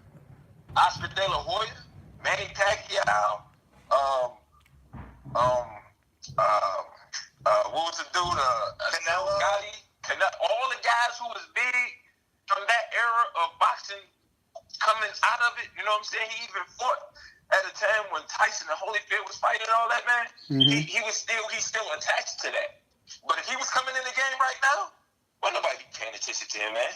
Speaker 2: Oscar De La Hoya, Manny Pacquiao, what was the dude? Canelo, all the guys who was big from that era of boxing coming out of it. You know what I'm saying? He even fought at a time when Tyson and Holyfield was fighting and all that, man. Mm-hmm. He's still attached to that. But if he was coming in the game right now, well, nobody be paying attention to him, man.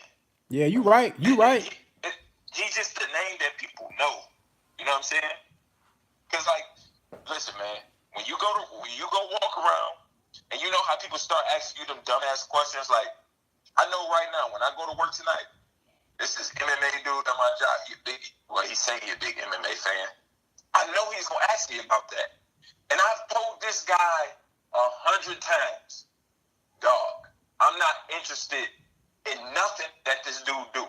Speaker 1: Yeah, you right.
Speaker 2: He's just the name that people know. You know what I'm saying? Because, like, listen, man, when you go walk around and you know how people start asking you them dumbass questions, like, I know right now when I go to work tonight, this is MMA dude at my job. He's saying he's a big MMA fan. I know he's gonna ask me about that, and I've told this guy 100 times, dog, I'm not interested in nothing that this dude do.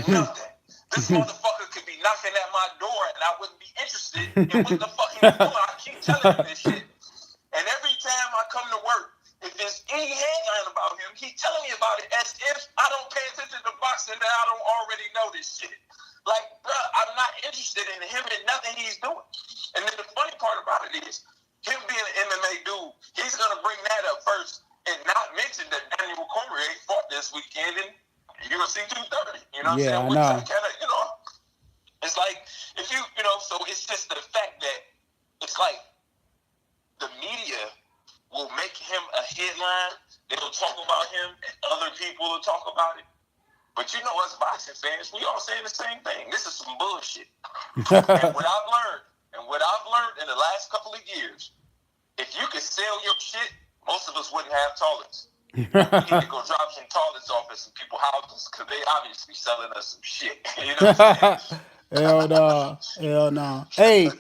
Speaker 2: Nothing. This motherfucker could be knocking at my door and I wouldn't be interested in what the fuck he's doing. I keep telling him this shit. And every time I come to work, if there's any headline about him, he's telling me about it as if I don't pay attention to boxing that I don't already know this shit. Like, bruh, I'm not interested in him and nothing he's doing. And then the funny part about it is, him being an MMA dude, he's going to bring that up first and not mention that Daniel Cormier fought this weekend in UFC 230. You know what I'm saying?
Speaker 1: I know.
Speaker 2: Kinda, you know, it's like, if you know, so it's just the fact that it's like the media will make him a headline. They'll talk about him and other people will talk about it. But you know, us boxing fans, we all saying the same thing. This is some bullshit. And what I've learned in the last couple of years, if you could sell your shit, most of us wouldn't have toilets. We need to go drop some toilets off at some people's houses because they obviously selling us some shit. You know what I'm saying?
Speaker 1: Hell no. Hey,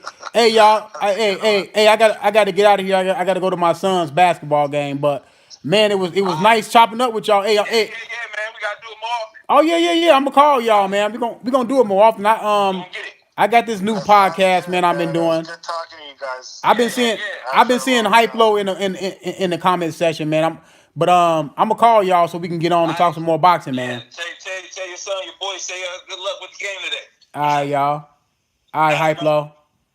Speaker 1: y'all. Hey, I got to get out of here. I got to go to my son's basketball game. But man, it was nice chopping up with y'all. Hey,
Speaker 2: yeah, man, we gotta do it more often.
Speaker 1: Oh yeah. I'm gonna call y'all, man. We gonna do it more often. I got this new podcast, man. I've been doing.
Speaker 3: Good talking to you guys.
Speaker 1: I've been seeing Hype Low in the comment section, man. But I'm gonna call y'all so we can get on and talk some more boxing, man.
Speaker 2: Tell your son, your boy, say good luck with the game today.
Speaker 1: All right, y'all. All right, Hype Low.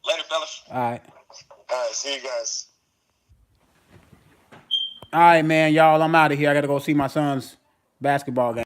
Speaker 2: Later, fellas.
Speaker 1: All right.
Speaker 3: All right, see you guys.
Speaker 1: All right, man, y'all. I'm out of here. I gotta go see my son's basketball game.